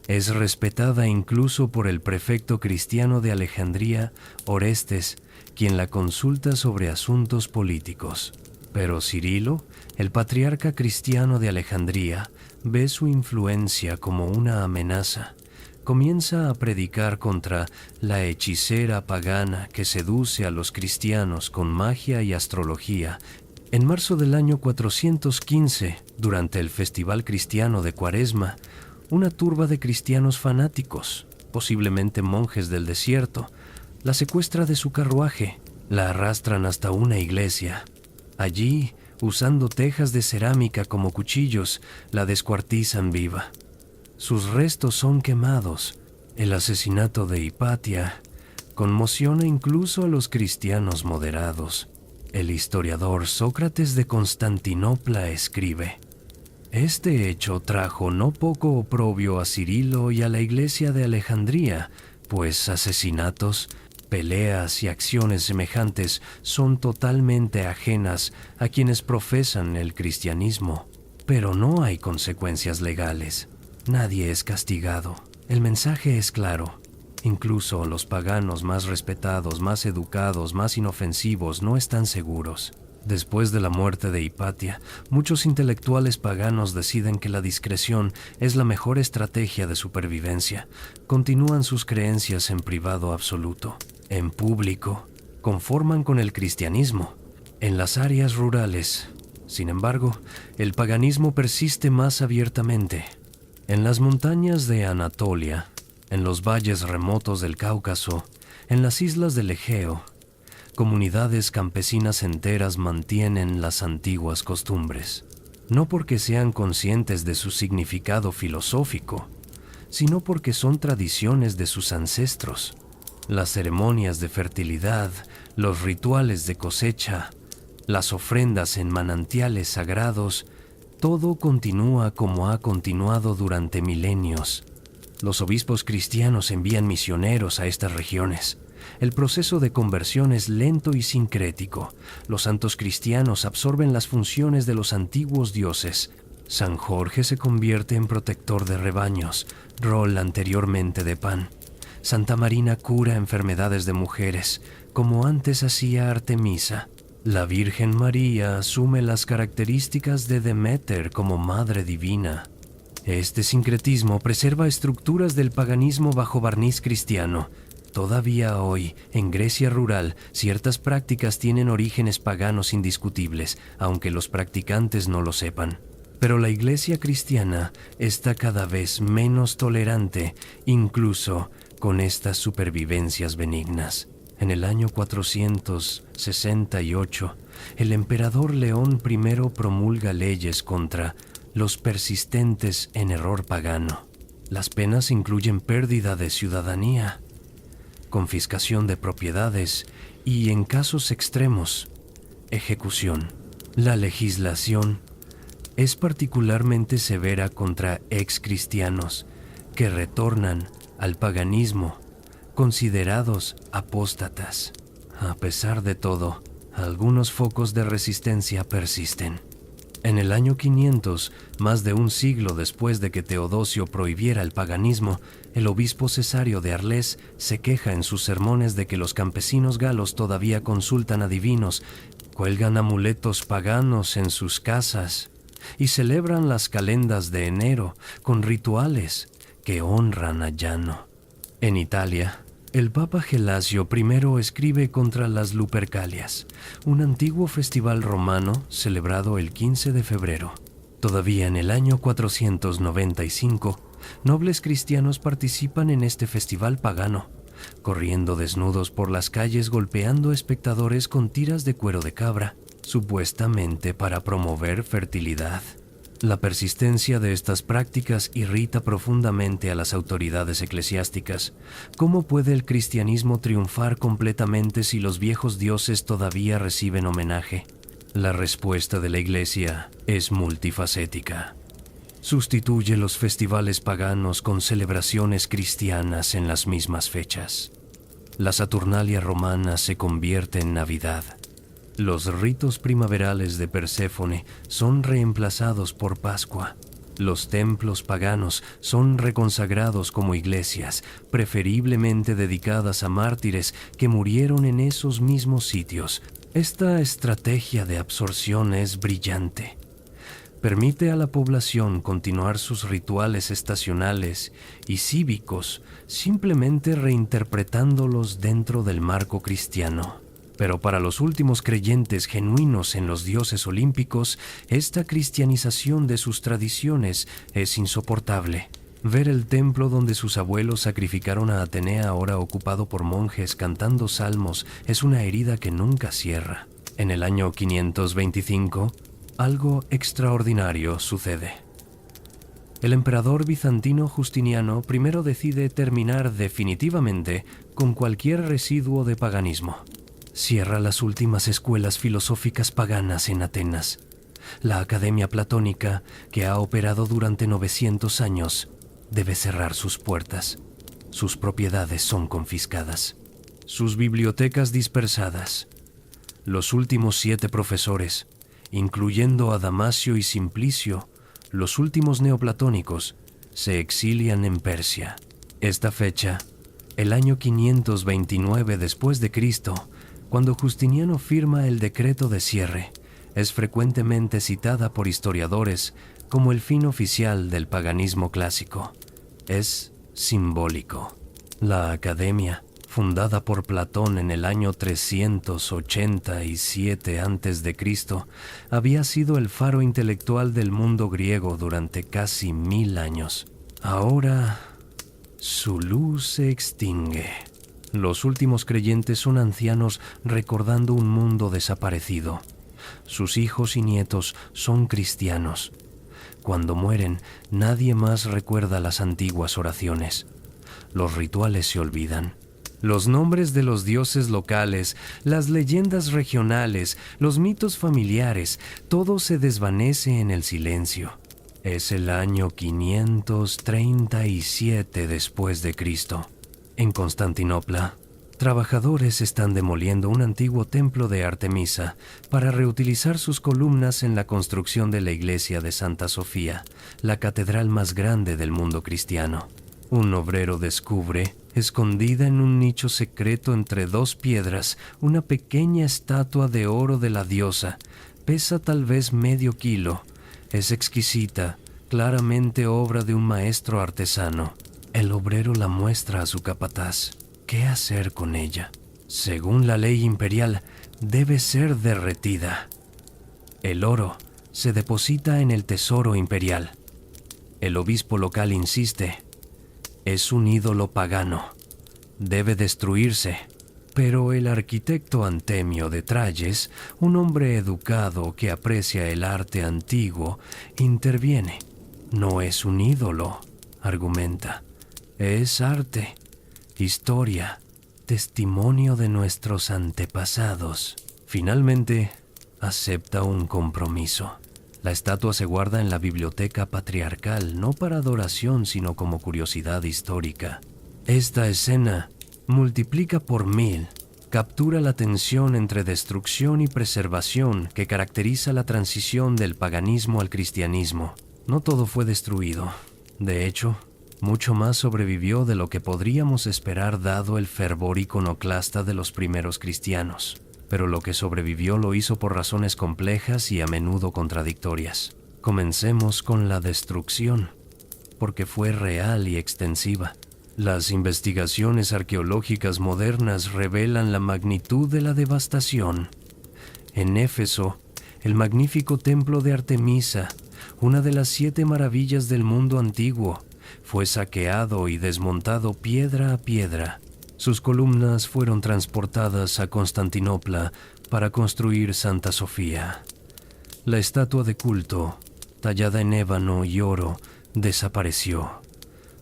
Es respetada incluso por el prefecto cristiano de Alejandría, Orestes, quien la consulta sobre asuntos políticos. Pero Cirilo, el patriarca cristiano de Alejandría, ve su influencia como una amenaza. Comienza a predicar contra la hechicera pagana que seduce a los cristianos con magia y astrología. En marzo del año 415, durante el Festival Cristiano de Cuaresma, una turba de cristianos fanáticos, posiblemente monjes del desierto, la secuestra de su carruaje, la arrastran hasta una iglesia. Allí, usando tejas de cerámica como cuchillos, la descuartizan viva. Sus restos son quemados. El asesinato de Hipatia conmociona incluso a los cristianos moderados. El historiador Sócrates de Constantinopla escribe: este hecho trajo no poco oprobio a Cirilo y a la iglesia de Alejandría, pues asesinatos, peleas y acciones semejantes son totalmente ajenas a quienes profesan el cristianismo. Pero no hay consecuencias legales. Nadie es castigado. El mensaje es claro. Incluso los paganos más respetados, más educados, más inofensivos no están seguros. Después de la muerte de Hipatia, muchos intelectuales paganos deciden que la discreción es la mejor estrategia de supervivencia. Continúan sus creencias en privado absoluto. En público, conforman con el cristianismo. En las áreas rurales, sin embargo, el paganismo persiste más abiertamente. En las montañas de Anatolia, en los valles remotos del Cáucaso, en las islas del Egeo, comunidades campesinas enteras mantienen las antiguas costumbres, no porque sean conscientes de su significado filosófico, sino porque son tradiciones de sus ancestros. Las ceremonias de fertilidad, los rituales de cosecha, las ofrendas en manantiales sagrados, todo continúa como ha continuado durante milenios. Los obispos cristianos envían misioneros a estas regiones. El proceso de conversión es lento y sincrético. Los santos cristianos absorben las funciones de los antiguos dioses. San Jorge se convierte en protector de rebaños, rol anteriormente de Pan. Santa Marina cura enfermedades de mujeres, como antes hacía Artemisa. La Virgen María asume las características de Deméter como Madre Divina. Este sincretismo preserva estructuras del paganismo bajo barniz cristiano. Todavía hoy, en Grecia rural, ciertas prácticas tienen orígenes paganos indiscutibles, aunque los practicantes no lo sepan. Pero la Iglesia cristiana está cada vez menos tolerante, incluso con estas supervivencias benignas. En el año 468, el emperador León I promulga leyes contra los persistentes en error pagano. Las penas incluyen pérdida de ciudadanía, confiscación de propiedades y, en casos extremos, ejecución. La legislación es particularmente severa contra excristianos que retornan al paganismo, considerados apóstatas. A pesar de todo, algunos focos de resistencia persisten. En el año 500, más de un siglo después de que Teodosio prohibiera el paganismo, el obispo Cesario de Arles se queja en sus sermones de que los campesinos galos todavía consultan a divinos, cuelgan amuletos paganos en sus casas y celebran las calendas de enero con rituales que honran a Llano. En Italia, el Papa Gelasio I escribe contra las Lupercalias, un antiguo festival romano celebrado el 15 de febrero. Todavía en el año 495, nobles cristianos participan en este festival pagano, corriendo desnudos por las calles golpeando espectadores con tiras de cuero de cabra, supuestamente para promover fertilidad. La persistencia de estas prácticas irrita profundamente a las autoridades eclesiásticas. ¿Cómo puede el cristianismo triunfar completamente si los viejos dioses todavía reciben homenaje? La respuesta de la Iglesia es multifacética. Sustituye los festivales paganos con celebraciones cristianas en las mismas fechas. La Saturnalia romana se convierte en Navidad. Los ritos primaverales de Perséfone son reemplazados por Pascua. Los templos paganos son reconsagrados como iglesias, preferiblemente dedicadas a mártires que murieron en esos mismos sitios. Esta estrategia de absorción es brillante. Permite a la población continuar sus rituales estacionales y cívicos, simplemente reinterpretándolos dentro del marco cristiano. Pero para los últimos creyentes genuinos en los dioses olímpicos, esta cristianización de sus tradiciones es insoportable. Ver el templo donde sus abuelos sacrificaron a Atenea, ahora ocupado por monjes cantando salmos, es una herida que nunca cierra. En el año 525, algo extraordinario sucede. El emperador bizantino Justiniano primero decide terminar definitivamente con cualquier residuo de paganismo. Cierra las últimas escuelas filosóficas paganas en Atenas. La Academia Platónica, que ha operado durante 900 años, debe cerrar sus puertas. Sus propiedades son confiscadas. Sus bibliotecas dispersadas. Los últimos 7 profesores, incluyendo a Damasio y Simplicio, los últimos neoplatónicos, se exilian en Persia. Esta fecha, el año 529 después de Cristo, cuando Justiniano firma el decreto de cierre, es frecuentemente citada por historiadores como el fin oficial del paganismo clásico. Es simbólico. La Academia, fundada por Platón en el año 387 a.C., había sido el faro intelectual del mundo griego durante casi 1000 años. Ahora, su luz se extingue. Los últimos creyentes son ancianos recordando un mundo desaparecido. Sus hijos y nietos son cristianos. Cuando mueren, nadie más recuerda las antiguas oraciones. Los rituales se olvidan. Los nombres de los dioses locales, las leyendas regionales, los mitos familiares, todo se desvanece en el silencio. Es el año 537 después de Cristo. En Constantinopla, trabajadores están demoliendo un antiguo templo de Artemisa para reutilizar sus columnas en la construcción de la iglesia de Santa Sofía, la catedral más grande del mundo cristiano. Un obrero descubre, escondida en un nicho secreto entre dos piedras, una pequeña estatua de oro de la diosa. Pesa tal vez medio kilo. Es exquisita, claramente obra de un maestro artesano. El obrero la muestra a su capataz. ¿Qué hacer con ella? Según la ley imperial, debe ser derretida. El oro se deposita en el tesoro imperial. El obispo local insiste. Es un ídolo pagano. Debe destruirse. Pero el arquitecto Antemio de Tralles, un hombre educado que aprecia el arte antiguo, interviene. No es un ídolo, argumenta. Es arte, historia, testimonio de nuestros antepasados. Finalmente, acepta un compromiso. La estatua se guarda en la biblioteca patriarcal, no para adoración, sino como curiosidad histórica. Esta escena multiplica por 1000, captura la tensión entre destrucción y preservación que caracteriza la transición del paganismo al cristianismo. No todo fue destruido. De hecho, mucho más sobrevivió de lo que podríamos esperar dado el fervor iconoclasta de los primeros cristianos. Pero lo que sobrevivió lo hizo por razones complejas y a menudo contradictorias. Comencemos con la destrucción, porque fue real y extensiva. Las investigaciones arqueológicas modernas revelan la magnitud de la devastación. En Éfeso, el magnífico templo de Artemisa, una de las 7 maravillas del mundo antiguo, fue saqueado y desmontado piedra a piedra. Sus columnas fueron transportadas a Constantinopla para construir Santa Sofía. La estatua de culto, tallada en ébano y oro, desapareció.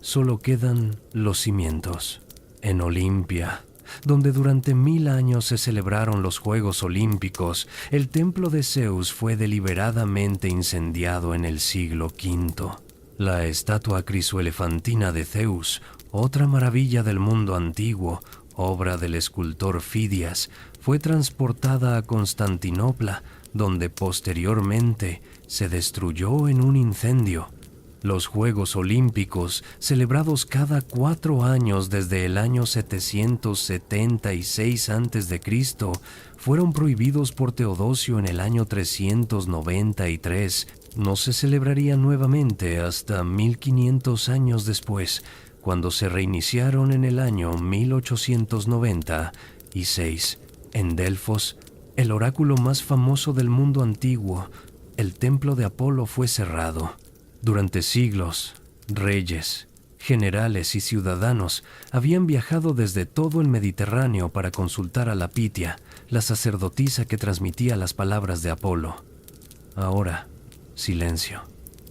Solo quedan los cimientos. En Olimpia, donde durante 1000 años se celebraron los Juegos Olímpicos, el templo de Zeus fue deliberadamente incendiado en el siglo V. La estatua crisoelefantina de Zeus, otra maravilla del mundo antiguo, obra del escultor Fidias, fue transportada a Constantinopla, donde posteriormente se destruyó en un incendio. Los Juegos Olímpicos, celebrados cada 4 años desde el año 776 a.C., fueron prohibidos por Teodosio en el año 393. No se celebrarían nuevamente hasta 1500 años después, cuando se reiniciaron en el año 1896. En Delfos, el oráculo más famoso del mundo antiguo, el templo de Apolo fue cerrado. Durante siglos, reyes, generales y ciudadanos habían viajado desde todo el Mediterráneo para consultar a la Pitia, la sacerdotisa que transmitía las palabras de Apolo. Ahora, silencio.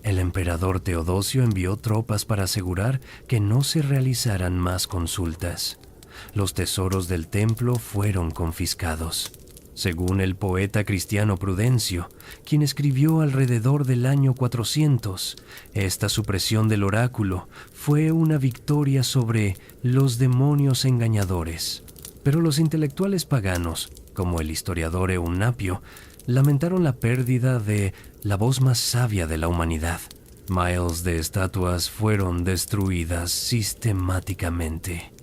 El emperador Teodosio envió tropas para asegurar que no se realizaran más consultas. Los tesoros del templo fueron confiscados. Según el poeta cristiano Prudencio, quien escribió alrededor del año 400, esta supresión del oráculo fue una victoria sobre los demonios engañadores. Pero los intelectuales paganos, como el historiador Eunapio, lamentaron la pérdida de la voz más sabia de la humanidad. Miles de estatuas fueron destruidas sistemáticamente.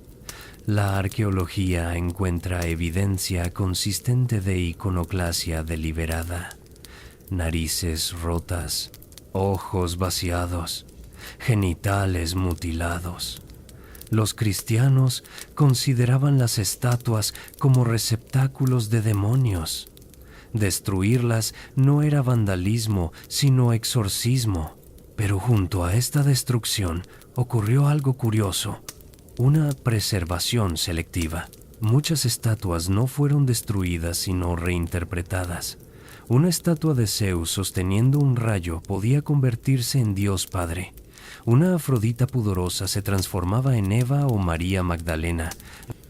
La arqueología encuentra evidencia consistente de iconoclasia deliberada. Narices rotas, ojos vaciados, genitales mutilados. Los cristianos consideraban las estatuas como receptáculos de demonios. Destruirlas no era vandalismo, sino exorcismo. Pero junto a esta destrucción ocurrió algo curioso, una preservación selectiva. Muchas estatuas no fueron destruidas, sino reinterpretadas. Una estatua de Zeus sosteniendo un rayo podía convertirse en Dios Padre. Una Afrodita pudorosa se transformaba en Eva o María Magdalena.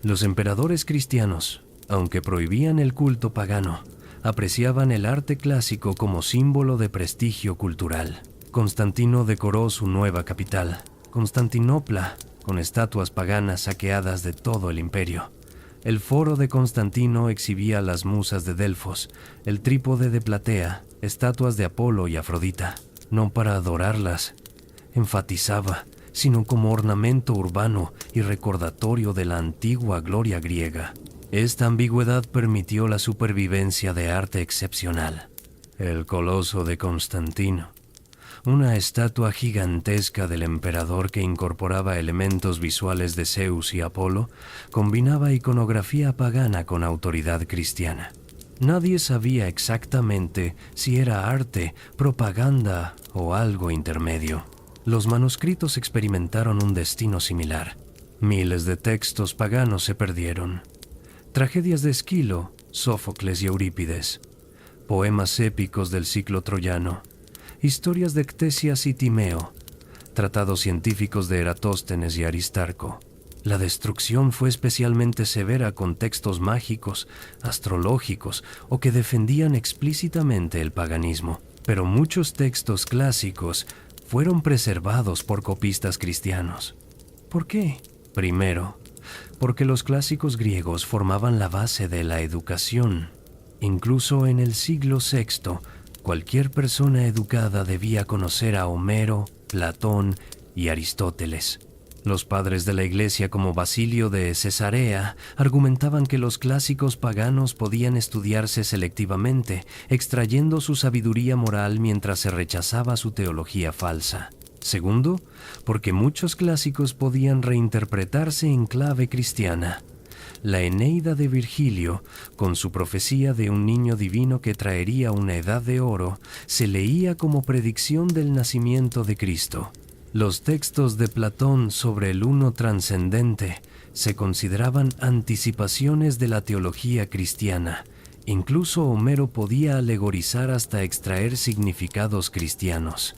Los emperadores cristianos, aunque prohibían el culto pagano, apreciaban el arte clásico como símbolo de prestigio cultural. Constantino decoró su nueva capital, Constantinopla, con estatuas paganas saqueadas de todo el imperio. El foro de Constantino exhibía las musas de Delfos, el trípode de Platea, estatuas de Apolo y Afrodita. No para adorarlas, enfatizaba, sino como ornamento urbano y recordatorio de la antigua gloria griega. Esta ambigüedad permitió la supervivencia de arte excepcional. El Coloso de Constantino, una estatua gigantesca del emperador que incorporaba elementos visuales de Zeus y Apolo, combinaba iconografía pagana con autoridad cristiana. Nadie sabía exactamente si era arte, propaganda o algo intermedio. Los manuscritos experimentaron un destino similar. Miles de textos paganos se perdieron. Tragedias de Esquilo, Sófocles y Eurípides, poemas épicos del ciclo troyano, historias de Ctesias y Timeo, tratados científicos de Eratóstenes y Aristarco. La destrucción fue especialmente severa con textos mágicos, astrológicos o que defendían explícitamente el paganismo. Pero muchos textos clásicos fueron preservados por copistas cristianos. ¿Por qué? Primero, porque los clásicos griegos formaban la base de la educación. Incluso en el siglo VI, cualquier persona educada debía conocer a Homero, Platón y Aristóteles. Los padres de la Iglesia como Basilio de Cesarea argumentaban que los clásicos paganos podían estudiarse selectivamente, extrayendo su sabiduría moral mientras se rechazaba su teología falsa. Segundo, porque muchos clásicos podían reinterpretarse en clave cristiana. La Eneida de Virgilio, con su profecía de un niño divino que traería una edad de oro, se leía como predicción del nacimiento de Cristo. Los textos de Platón sobre el uno trascendente se consideraban anticipaciones de la teología cristiana. Incluso Homero podía alegorizar hasta extraer significados cristianos.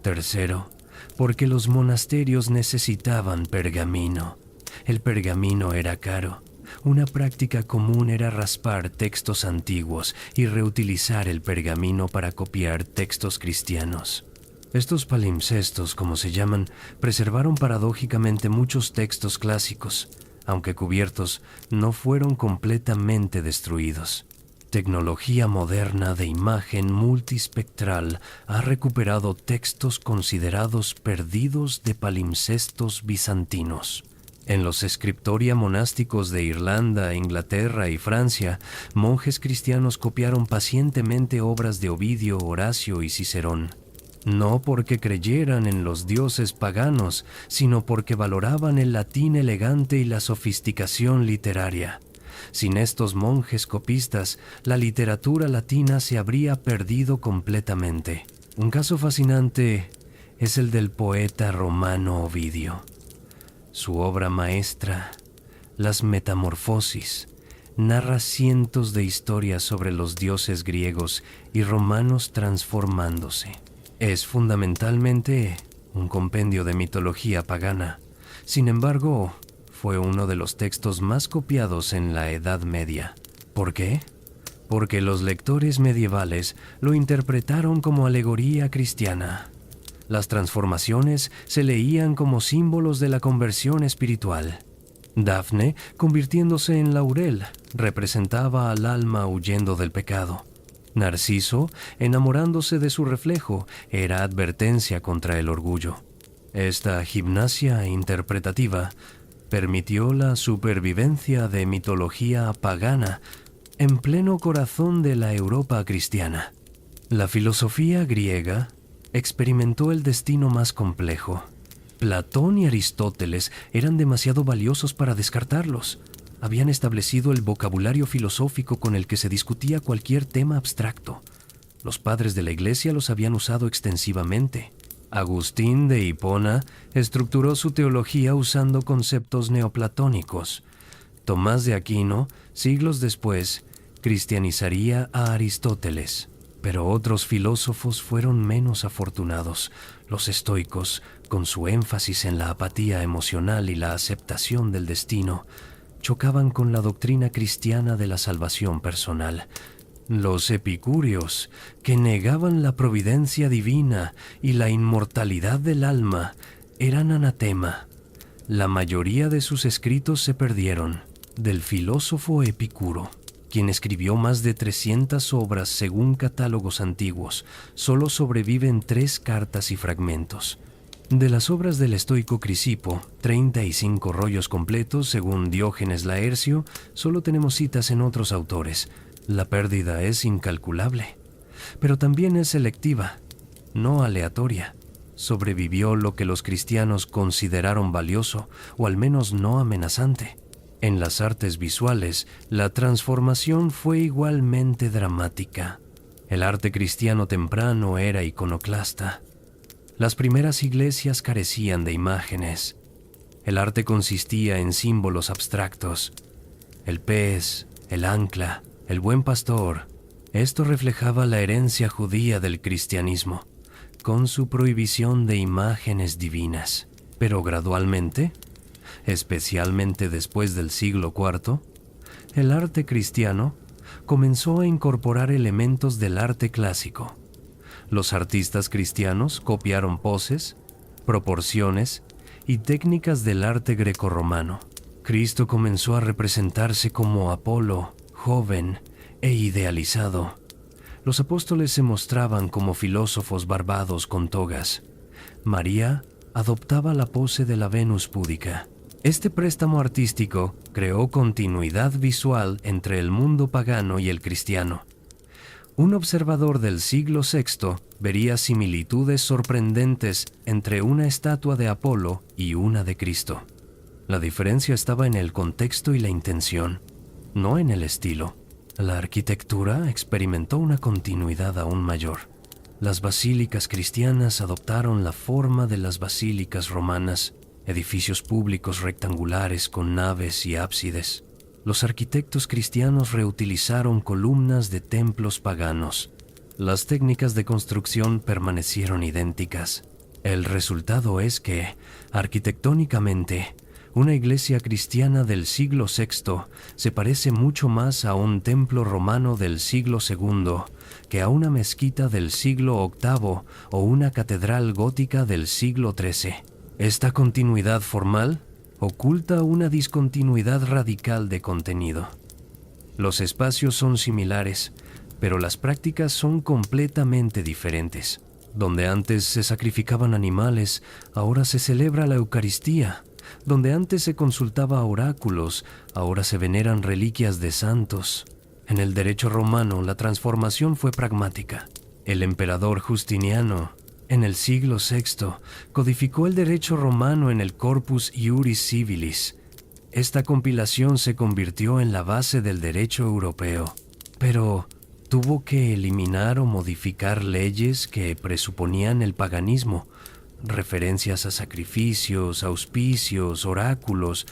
Tercero, porque los monasterios necesitaban pergamino. El pergamino era caro. Una práctica común era raspar textos antiguos y reutilizar el pergamino para copiar textos cristianos. Estos palimpsestos, como se llaman, preservaron paradójicamente muchos textos clásicos, aunque cubiertos, no fueron completamente destruidos. Tecnología moderna de imagen multispectral ha recuperado textos considerados perdidos de palimpsestos bizantinos. En los scriptoria monásticos de Irlanda, Inglaterra y Francia, monjes cristianos copiaron pacientemente obras de Ovidio, Horacio y Cicerón. No porque creyeran en los dioses paganos, sino porque valoraban el latín elegante y la sofisticación literaria. Sin estos monjes copistas, la literatura latina se habría perdido completamente. Un caso fascinante es el del poeta romano Ovidio. Su obra maestra, Las Metamorfosis, narra cientos de historias sobre los dioses griegos y romanos transformándose. Es fundamentalmente un compendio de mitología pagana. Sin embargo, fue uno de los textos más copiados en la Edad Media. ¿Por qué? Porque los lectores medievales lo interpretaron como alegoría cristiana. Las transformaciones se leían como símbolos de la conversión espiritual. Dafne, convirtiéndose en laurel, representaba al alma huyendo del pecado. Narciso, enamorándose de su reflejo, era advertencia contra el orgullo. Esta gimnasia interpretativa permitió la supervivencia de mitología pagana en pleno corazón de la Europa cristiana. La filosofía griega experimentó el destino más complejo. Platón y Aristóteles eran demasiado valiosos para descartarlos. Habían establecido el vocabulario filosófico con el que se discutía cualquier tema abstracto. Los padres de la Iglesia los habían usado extensivamente. Agustín de Hipona estructuró su teología usando conceptos neoplatónicos. Tomás de Aquino, siglos después, cristianizaría a Aristóteles. Pero otros filósofos fueron menos afortunados. Los estoicos, con su énfasis en la apatía emocional y la aceptación del destino, chocaban con la doctrina cristiana de la salvación personal. Los epicúreos, que negaban la providencia divina y la inmortalidad del alma, eran anatema. La mayoría de sus escritos se perdieron. Del filósofo Epicuro, quien escribió más de 300 obras según catálogos antiguos, solo sobreviven 3 cartas y fragmentos. De las obras del estoico Crisipo, 35 rollos completos según Diógenes Laercio, solo tenemos citas en otros autores. La pérdida es incalculable, pero también es selectiva, no aleatoria. Sobrevivió lo que los cristianos consideraron valioso, o al menos no amenazante. En las artes visuales, la transformación fue igualmente dramática. El arte cristiano temprano era iconoclasta. Las primeras iglesias carecían de imágenes. El arte consistía en símbolos abstractos. El pez, el ancla, el buen pastor. Esto reflejaba la herencia judía del cristianismo, con su prohibición de imágenes divinas. Pero gradualmente, especialmente después del siglo IV, el arte cristiano comenzó a incorporar elementos del arte clásico. Los artistas cristianos copiaron poses, proporciones y técnicas del arte grecorromano. Cristo comenzó a representarse como Apolo, joven e idealizado. Los apóstoles se mostraban como filósofos barbados con togas. María adoptaba la pose de la Venus púdica. Este préstamo artístico creó continuidad visual entre el mundo pagano y el cristiano. Un observador del siglo VI vería similitudes sorprendentes entre una estatua de Apolo y una de Cristo. La diferencia estaba en el contexto y la intención, no en el estilo. La arquitectura experimentó una continuidad aún mayor. Las basílicas cristianas adoptaron la forma de las basílicas romanas, edificios públicos rectangulares con naves y ábsides. Los arquitectos cristianos reutilizaron columnas de templos paganos. Las técnicas de construcción permanecieron idénticas. El resultado es que, arquitectónicamente, una iglesia cristiana del siglo VI se parece mucho más a un templo romano del siglo II que a una mezquita del siglo VIII o una catedral gótica del siglo XIII. Esta continuidad formal oculta una discontinuidad radical de contenido. Los espacios son similares, pero las prácticas son completamente diferentes. Donde antes se sacrificaban animales, ahora se celebra la Eucaristía. Donde antes se consultaba oráculos, ahora se veneran reliquias de santos. En el derecho romano, la transformación fue pragmática. El emperador Justiniano, en el siglo VI, codificó el derecho romano en el Corpus Iuris Civilis. Esta compilación se convirtió en la base del derecho europeo, pero tuvo que eliminar o modificar leyes que presuponían el paganismo. Referencias a sacrificios, auspicios, oráculos,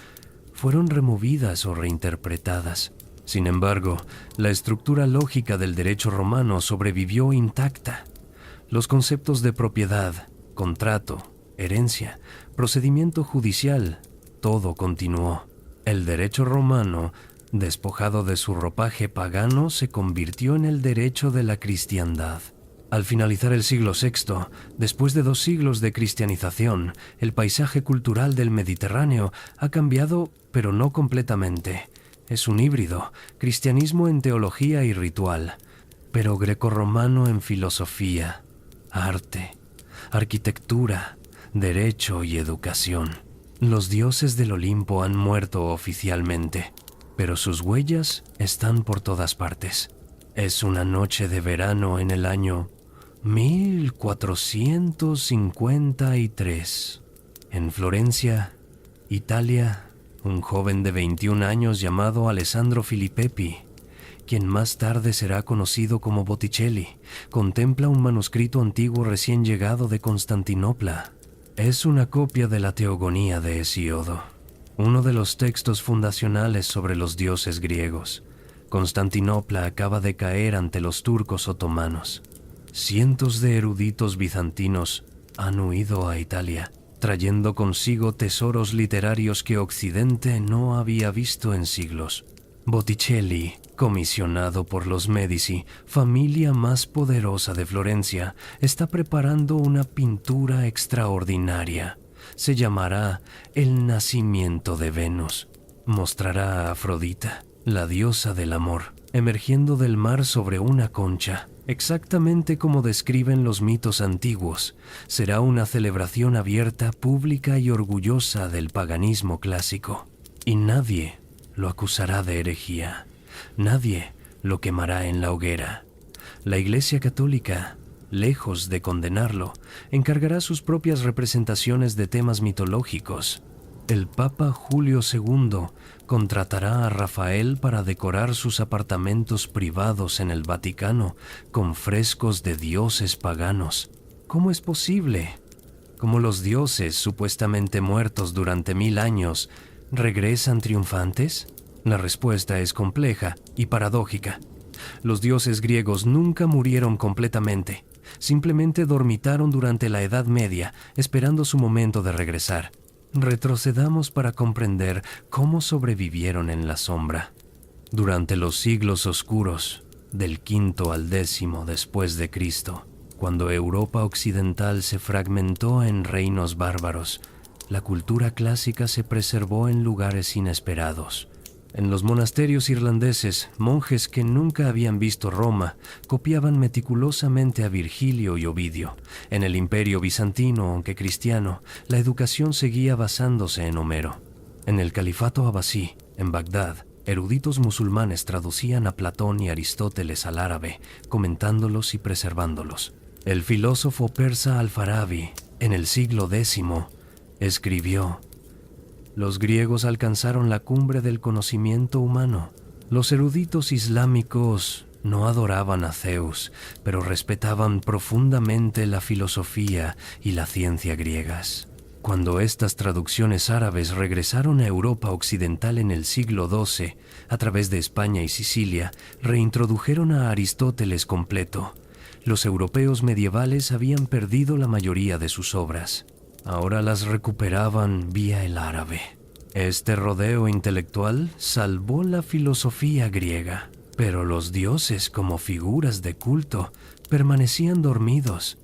fueron removidas o reinterpretadas. Sin embargo, la estructura lógica del derecho romano sobrevivió intacta. Los conceptos de propiedad, contrato, herencia, procedimiento judicial, todo continuó. El derecho romano, despojado de su ropaje pagano, se convirtió en el derecho de la cristiandad. Al finalizar el siglo VI, después de 2 siglos de cristianización, el paisaje cultural del Mediterráneo ha cambiado, pero no completamente. Es un híbrido, cristianismo en teología y ritual. pero grecorromano en filosofía, arte, arquitectura, derecho y educación. Los dioses del Olimpo han muerto oficialmente, pero sus huellas están por todas partes. Es una noche de verano en el año 1453. En Florencia, Italia, un joven de 21 años llamado Alessandro Filippepi, quien más tarde será conocido como Botticelli, contempla un manuscrito antiguo recién llegado de Constantinopla. Es una copia de la Teogonía de Hesíodo, uno de los textos fundacionales sobre los dioses griegos. Constantinopla acaba de caer ante los turcos otomanos. Cientos de eruditos bizantinos han huido a Italia, trayendo consigo tesoros literarios que Occidente no había visto en siglos. Botticelli, comisionado por los Medici, familia más poderosa de Florencia, está preparando una pintura extraordinaria. Se llamará El nacimiento de Venus. Mostrará a Afrodita, la diosa del amor, emergiendo del mar sobre una concha, exactamente como describen los mitos antiguos. Será una celebración abierta, pública y orgullosa del paganismo clásico. Y nadie lo acusará de herejía. Nadie lo quemará en la hoguera. La Iglesia Católica, lejos de condenarlo, encargará sus propias representaciones de temas mitológicos. El Papa Julio II contratará a Rafael para decorar sus apartamentos privados en el Vaticano con frescos de dioses paganos. ¿Cómo es posible? ¿Cómo los dioses supuestamente muertos durante 1000 años regresan triunfantes? La respuesta es compleja y paradójica. Los dioses griegos nunca murieron completamente. Simplemente dormitaron durante la Edad Media, esperando su momento de regresar. Retrocedamos para comprender cómo sobrevivieron en la sombra. Durante los siglos oscuros, del V al X después de Cristo, cuando Europa occidental se fragmentó en reinos bárbaros, la cultura clásica se preservó en lugares inesperados. En los monasterios irlandeses, monjes que nunca habían visto Roma copiaban meticulosamente a Virgilio y Ovidio. En el Imperio bizantino, aunque cristiano, la educación seguía basándose en Homero. En el Califato Abbasí, en Bagdad, eruditos musulmanes traducían a Platón y Aristóteles al árabe, comentándolos y preservándolos. El filósofo persa Al-Farabi, en el siglo X, escribió: los griegos alcanzaron la cumbre del conocimiento humano. Los eruditos islámicos no adoraban a Zeus, pero respetaban profundamente la filosofía y la ciencia griegas. Cuando estas traducciones árabes regresaron a Europa occidental en el siglo XII, a través de España y Sicilia, reintrodujeron a Aristóteles completo. Los europeos medievales habían perdido la mayoría de sus obras. Ahora las recuperaban vía el árabe. Este rodeo intelectual salvó la filosofía griega, pero los dioses como figuras de culto permanecían dormidos.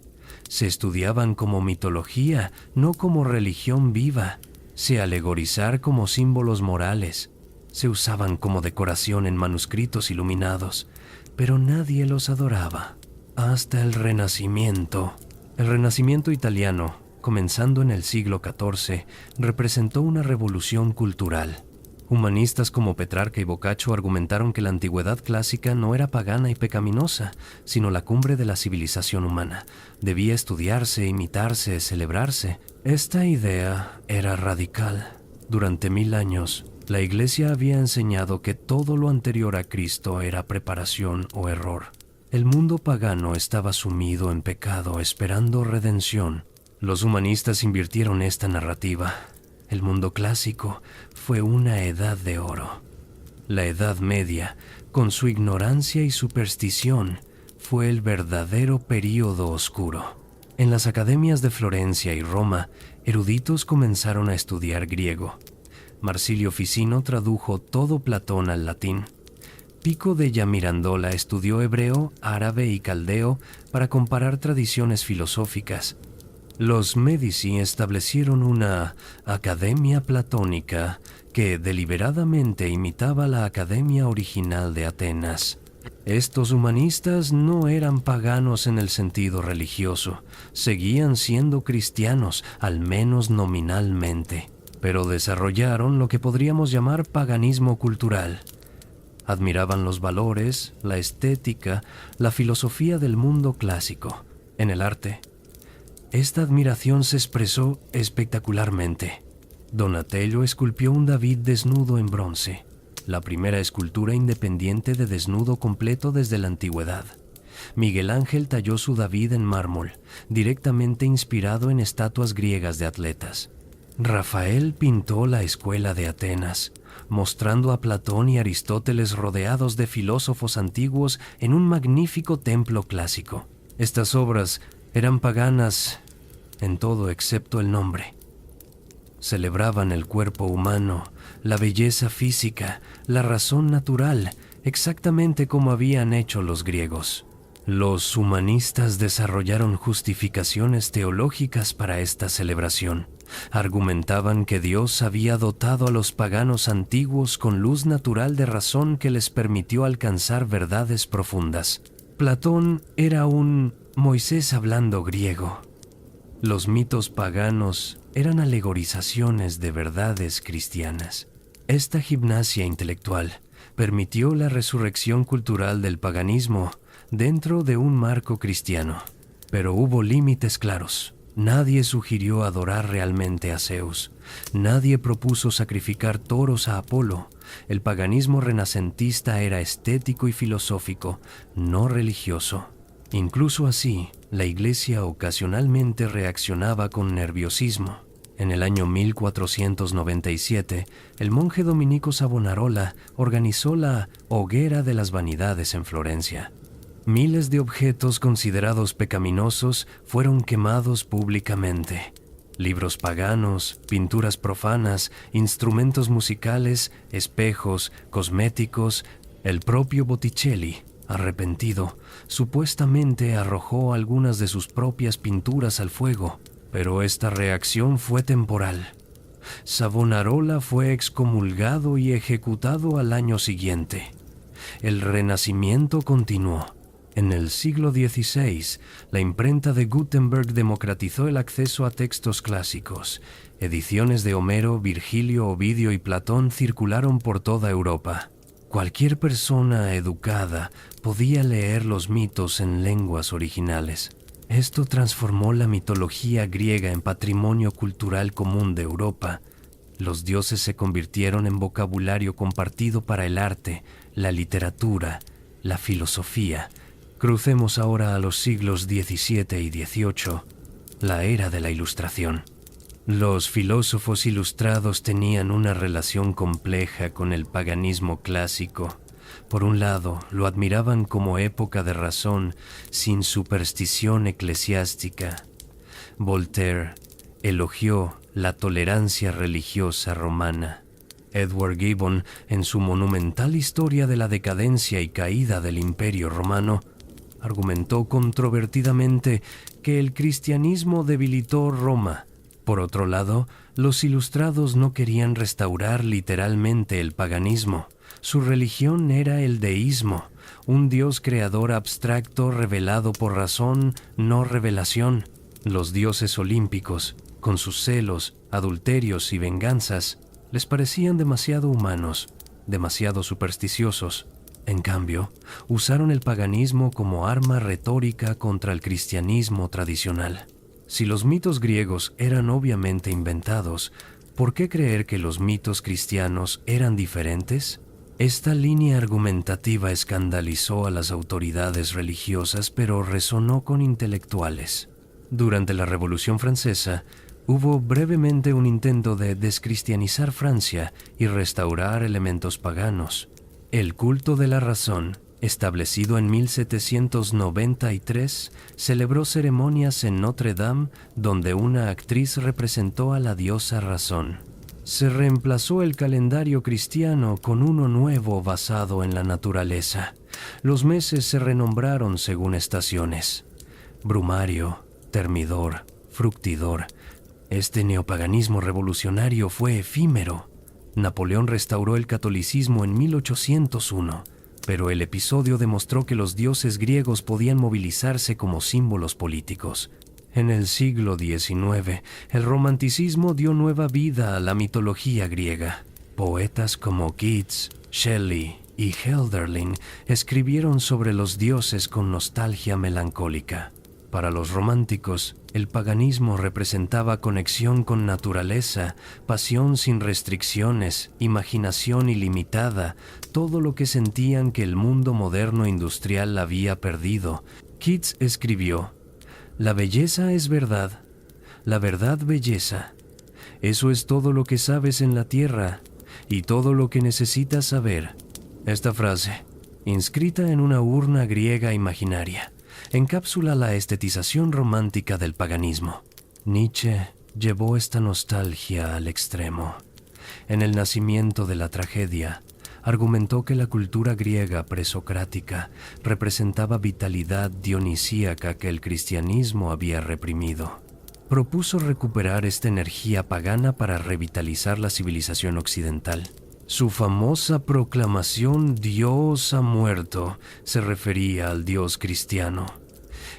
Se estudiaban como mitología, no como religión viva. Se alegorizar como símbolos morales. Se usaban como decoración en manuscritos iluminados, pero nadie los adoraba. Hasta el Renacimiento. El Renacimiento italiano, comenzando en el siglo XIV, representó una revolución cultural. Humanistas como Petrarca y Boccaccio argumentaron que la antigüedad clásica no era pagana y pecaminosa, sino la cumbre de la civilización humana. Debía estudiarse, imitarse, celebrarse. Esta idea era radical. Durante 1000 años, la Iglesia había enseñado que todo lo anterior a Cristo era preparación o error. El mundo pagano estaba sumido en pecado, esperando redención. Los humanistas invirtieron esta narrativa. El mundo clásico fue una edad de oro. La Edad Media, con su ignorancia y superstición, fue el verdadero período oscuro. En las academias de Florencia y Roma, eruditos comenzaron a estudiar griego. Marsilio Ficino tradujo todo Platón al latín. Pico della Mirandola estudió hebreo, árabe y caldeo para comparar tradiciones filosóficas. Los Medici establecieron una academia platónica que deliberadamente imitaba la academia original de Atenas. Estos humanistas no eran paganos en el sentido religioso, seguían siendo cristianos, al menos nominalmente, pero desarrollaron lo que podríamos llamar paganismo cultural. Admiraban los valores, la estética, la filosofía del mundo clásico, en el arte. Esta admiración se expresó espectacularmente. Donatello esculpió un David desnudo en bronce, la primera escultura independiente de desnudo completo desde la antigüedad. Miguel Ángel talló su David en mármol, directamente inspirado en estatuas griegas de atletas. Rafael pintó la escuela de Atenas, mostrando a Platón y Aristóteles rodeados de filósofos antiguos en un magnífico templo clásico. Estas obras eran paganas en todo excepto el nombre. Celebraban el cuerpo humano, la belleza física, la razón natural, exactamente como habían hecho los griegos. Los humanistas desarrollaron justificaciones teológicas para esta celebración. Argumentaban que Dios había dotado a los paganos antiguos con luz natural de razón que les permitió alcanzar verdades profundas. Platón era un Moisés hablando griego. Los mitos paganos eran alegorizaciones de verdades cristianas. Esta gimnasia intelectual permitió la resurrección cultural del paganismo dentro de un marco cristiano, pero hubo límites claros. Nadie sugirió adorar realmente a Zeus. Nadie propuso sacrificar toros a Apolo. El paganismo renacentista era estético y filosófico, no religioso. Incluso así, la Iglesia ocasionalmente reaccionaba con nerviosismo. En el año 1497, el monje dominico Savonarola organizó la Hoguera de las Vanidades en Florencia. Miles de objetos considerados pecaminosos fueron quemados públicamente. Libros paganos, pinturas profanas, instrumentos musicales, espejos, cosméticos. El propio Botticelli, arrepentido, supuestamente arrojó algunas de sus propias pinturas al fuego, pero esta reacción fue temporal. Savonarola fue excomulgado y ejecutado al año siguiente. El Renacimiento continuó. En el siglo XVI, la imprenta de Gutenberg democratizó el acceso a textos clásicos. Ediciones de Homero, Virgilio, Ovidio y Platón circularon por toda Europa. Cualquier persona educada podía leer los mitos en lenguas originales. Esto transformó la mitología griega en patrimonio cultural común de Europa. Los dioses se convirtieron en vocabulario compartido para el arte, la literatura, la filosofía. Crucemos ahora a los siglos XVII y XVIII, la era de la Ilustración. Los filósofos ilustrados tenían una relación compleja con el paganismo clásico. Por un lado, lo admiraban como época de razón, sin superstición eclesiástica. Voltaire elogió la tolerancia religiosa romana. Edward Gibbon, en su monumental historia de la decadencia y caída del Imperio Romano, argumentó controvertidamente que el cristianismo debilitó Roma. Por otro lado, los ilustrados no querían restaurar literalmente el paganismo. Su religión era el deísmo, un dios creador abstracto revelado por razón, no revelación. Los dioses olímpicos, con sus celos, adulterios y venganzas, les parecían demasiado humanos, demasiado supersticiosos. En cambio, usaron el paganismo como arma retórica contra el cristianismo tradicional. Si los mitos griegos eran obviamente inventados, ¿por qué creer que los mitos cristianos eran diferentes? Esta línea argumentativa escandalizó a las autoridades religiosas, pero resonó con intelectuales. Durante la Revolución Francesa, hubo brevemente un intento de descristianizar Francia y restaurar elementos paganos. El culto de la razón, establecido en 1793, celebró ceremonias en Notre Dame donde una actriz representó a la diosa Razón. Se reemplazó el calendario cristiano con uno nuevo basado en la naturaleza. Los meses se renombraron según estaciones: Brumario, Termidor, Fructidor. Este neopaganismo revolucionario fue efímero. Napoleón restauró el catolicismo en 1801. Pero el episodio demostró que los dioses griegos podían movilizarse como símbolos políticos. En el siglo XIX, el romanticismo dio nueva vida a la mitología griega. Poetas como Keats, Shelley y Hölderlin escribieron sobre los dioses con nostalgia melancólica. Para los románticos, el paganismo representaba conexión con naturaleza, pasión sin restricciones, imaginación ilimitada, todo lo que sentían que el mundo moderno industrial había perdido. Keats escribió: «La belleza es verdad, la verdad belleza. Eso es todo lo que sabes en la tierra y todo lo que necesitas saber». Esta frase, inscrita en una urna griega imaginaria, encapsula la estetización romántica del paganismo. Nietzsche llevó esta nostalgia al extremo. En El nacimiento de la tragedia, argumentó que la cultura griega presocrática representaba vitalidad dionisíaca que el cristianismo había reprimido. Propuso recuperar esta energía pagana para revitalizar la civilización occidental. Su famosa proclamación «Dios ha muerto» se refería al Dios cristiano.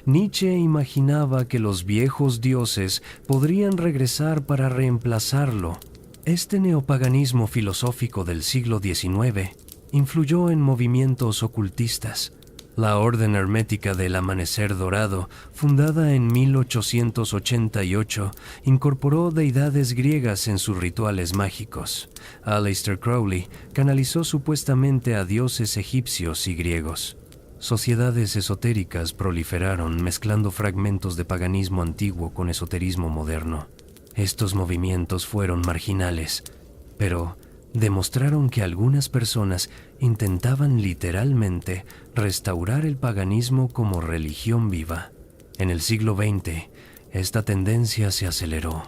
Nietzsche imaginaba que los viejos dioses podrían regresar para reemplazarlo. Este neopaganismo filosófico del siglo XIX influyó en movimientos ocultistas. La Orden Hermética del Amanecer Dorado, fundada en 1888, incorporó deidades griegas en sus rituales mágicos. Aleister Crowley canalizó supuestamente a dioses egipcios y griegos. Sociedades esotéricas proliferaron mezclando fragmentos de paganismo antiguo con esoterismo moderno. Estos movimientos fueron marginales, pero demostraron que algunas personas intentaban literalmente restaurar el paganismo como religión viva. En el siglo XX, esta tendencia se aceleró.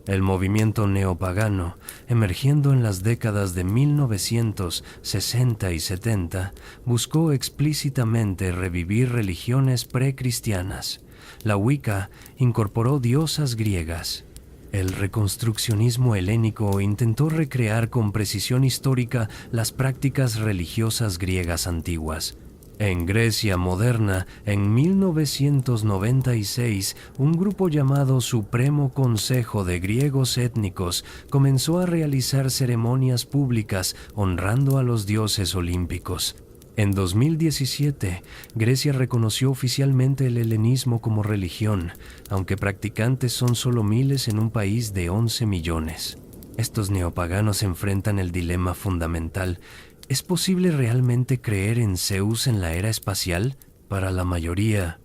El movimiento neopagano, emergiendo en las décadas de 1960 y 70, buscó explícitamente revivir religiones precristianas. La Wicca incorporó diosas griegas. El reconstruccionismo helénico intentó recrear con precisión histórica las prácticas religiosas griegas antiguas. En Grecia moderna, en 1996, un grupo llamado Supremo Consejo de Griegos Étnicos comenzó a realizar ceremonias públicas honrando a los dioses olímpicos. En 2017, Grecia reconoció oficialmente el helenismo como religión, aunque practicantes son solo miles en un país de 11 millones. Estos neopaganos enfrentan el dilema fundamental: ¿es posible realmente creer en Zeus en la era espacial? Para la mayoría,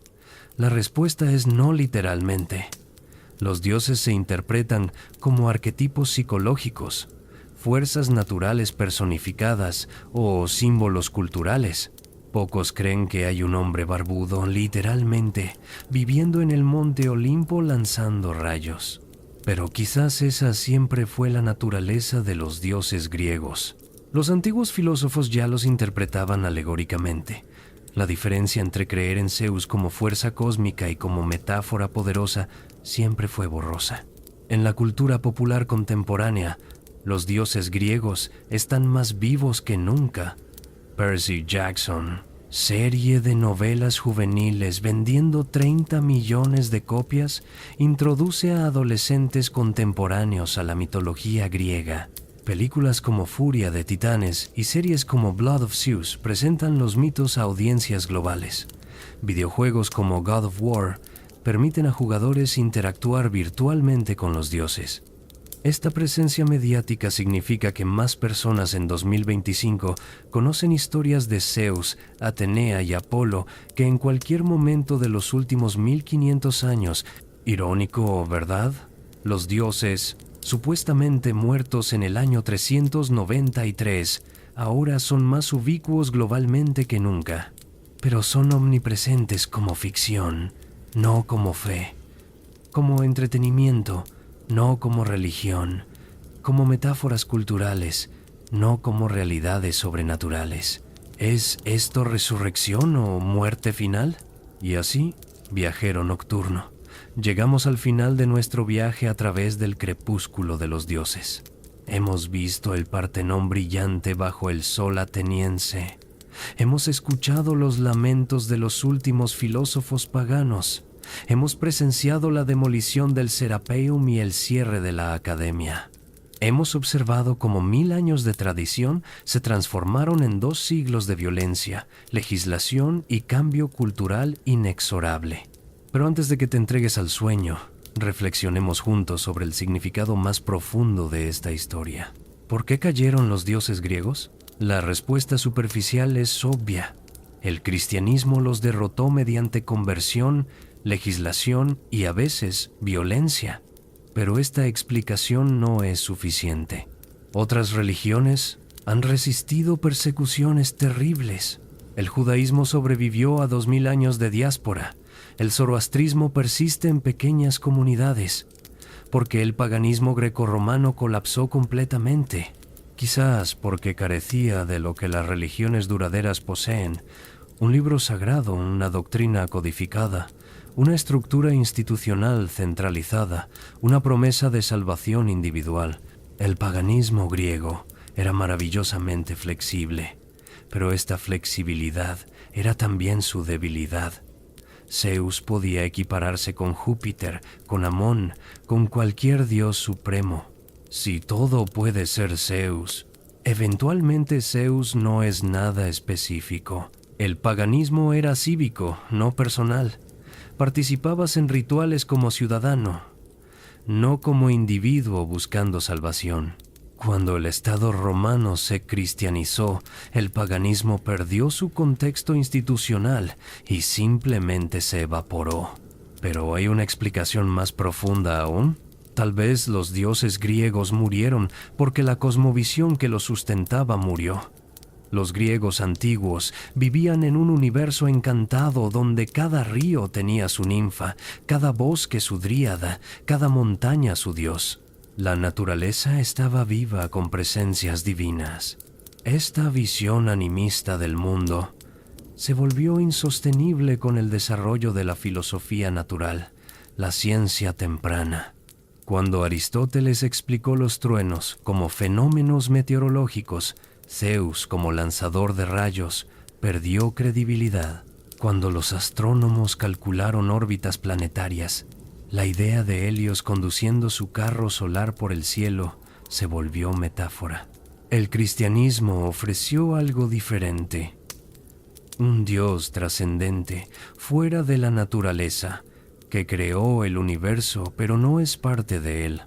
la respuesta es no literalmente. Los dioses se interpretan como arquetipos psicológicos, fuerzas naturales personificadas o símbolos culturales. Pocos creen que hay un hombre barbudo, literalmente, viviendo en el monte Olimpo lanzando rayos. Pero quizás esa siempre fue la naturaleza de los dioses griegos. Los antiguos filósofos ya los interpretaban alegóricamente. La diferencia entre creer en Zeus como fuerza cósmica y como metáfora poderosa siempre fue borrosa. En la cultura popular contemporánea, los dioses griegos están más vivos que nunca. Percy Jackson, serie de novelas juveniles vendiendo 30 millones de copias, introduce a adolescentes contemporáneos a la mitología griega. Películas como Furia de Titanes y series como Blood of Zeus presentan los mitos a audiencias globales. Videojuegos como God of War permiten a jugadores interactuar virtualmente con los dioses. Esta presencia mediática significa que más personas en 2025 conocen historias de Zeus, Atenea y Apolo que en cualquier momento de los últimos 1500 años. Irónico, ¿verdad? Los dioses, supuestamente muertos en el año 393, ahora son más ubicuos globalmente que nunca. Pero son omnipresentes como ficción, no como fe, como entretenimiento, no como religión, como metáforas culturales, no como realidades sobrenaturales. ¿Es esto resurrección o muerte final? Y así, viajero nocturno, llegamos al final de nuestro viaje a través del crepúsculo de los dioses. Hemos visto el Partenón brillante bajo el sol ateniense, Hemos escuchado los lamentos de los últimos filósofos paganos. Hemos presenciado la demolición del Serapeum y el cierre de la Academia. Hemos observado cómo 1000 años de tradición se transformaron en 2 siglos de violencia, legislación y cambio cultural inexorable. Pero antes de que te entregues al sueño, reflexionemos juntos sobre el significado más profundo de esta historia. ¿Por qué cayeron los dioses griegos? La respuesta superficial es obvia. El cristianismo los derrotó mediante conversión, legislación y a veces violencia. Pero esta explicación no es suficiente. Otras religiones han resistido persecuciones terribles. El judaísmo sobrevivió a 2000 años de diáspora. El zoroastrismo persiste en pequeñas comunidades. Porque el paganismo grecorromano colapsó completamente. Quizás porque carecía de lo que las religiones duraderas poseen: un libro sagrado, una doctrina codificada, una estructura institucional centralizada, una promesa de salvación individual. El paganismo griego era maravillosamente flexible, pero esta flexibilidad era también su debilidad. Zeus podía equipararse con Júpiter, con Amón, con cualquier dios supremo. Si todo puede ser Zeus, eventualmente Zeus no es nada específico. El paganismo era cívico, no personal. Participabas en rituales como ciudadano, no como individuo buscando salvación. Cuando el Estado romano se cristianizó, el paganismo perdió su contexto institucional y simplemente se evaporó. Pero hay una explicación más profunda aún. Tal vez los dioses griegos murieron porque la cosmovisión que los sustentaba murió. Los griegos antiguos vivían en un universo encantado donde cada río tenía su ninfa, cada bosque su dríada, cada montaña su dios. La naturaleza estaba viva con presencias divinas. Esta visión animista del mundo se volvió insostenible con el desarrollo de la filosofía natural, la ciencia temprana. Cuando Aristóteles explicó los truenos como fenómenos meteorológicos, Zeus como lanzador de rayos perdió credibilidad. Cuando los astrónomos calcularon órbitas planetarias, la idea de Helios conduciendo su carro solar por el cielo se volvió metáfora. El cristianismo ofreció algo diferente. Un Dios trascendente, fuera de la naturaleza, que creó el universo pero no es parte de él.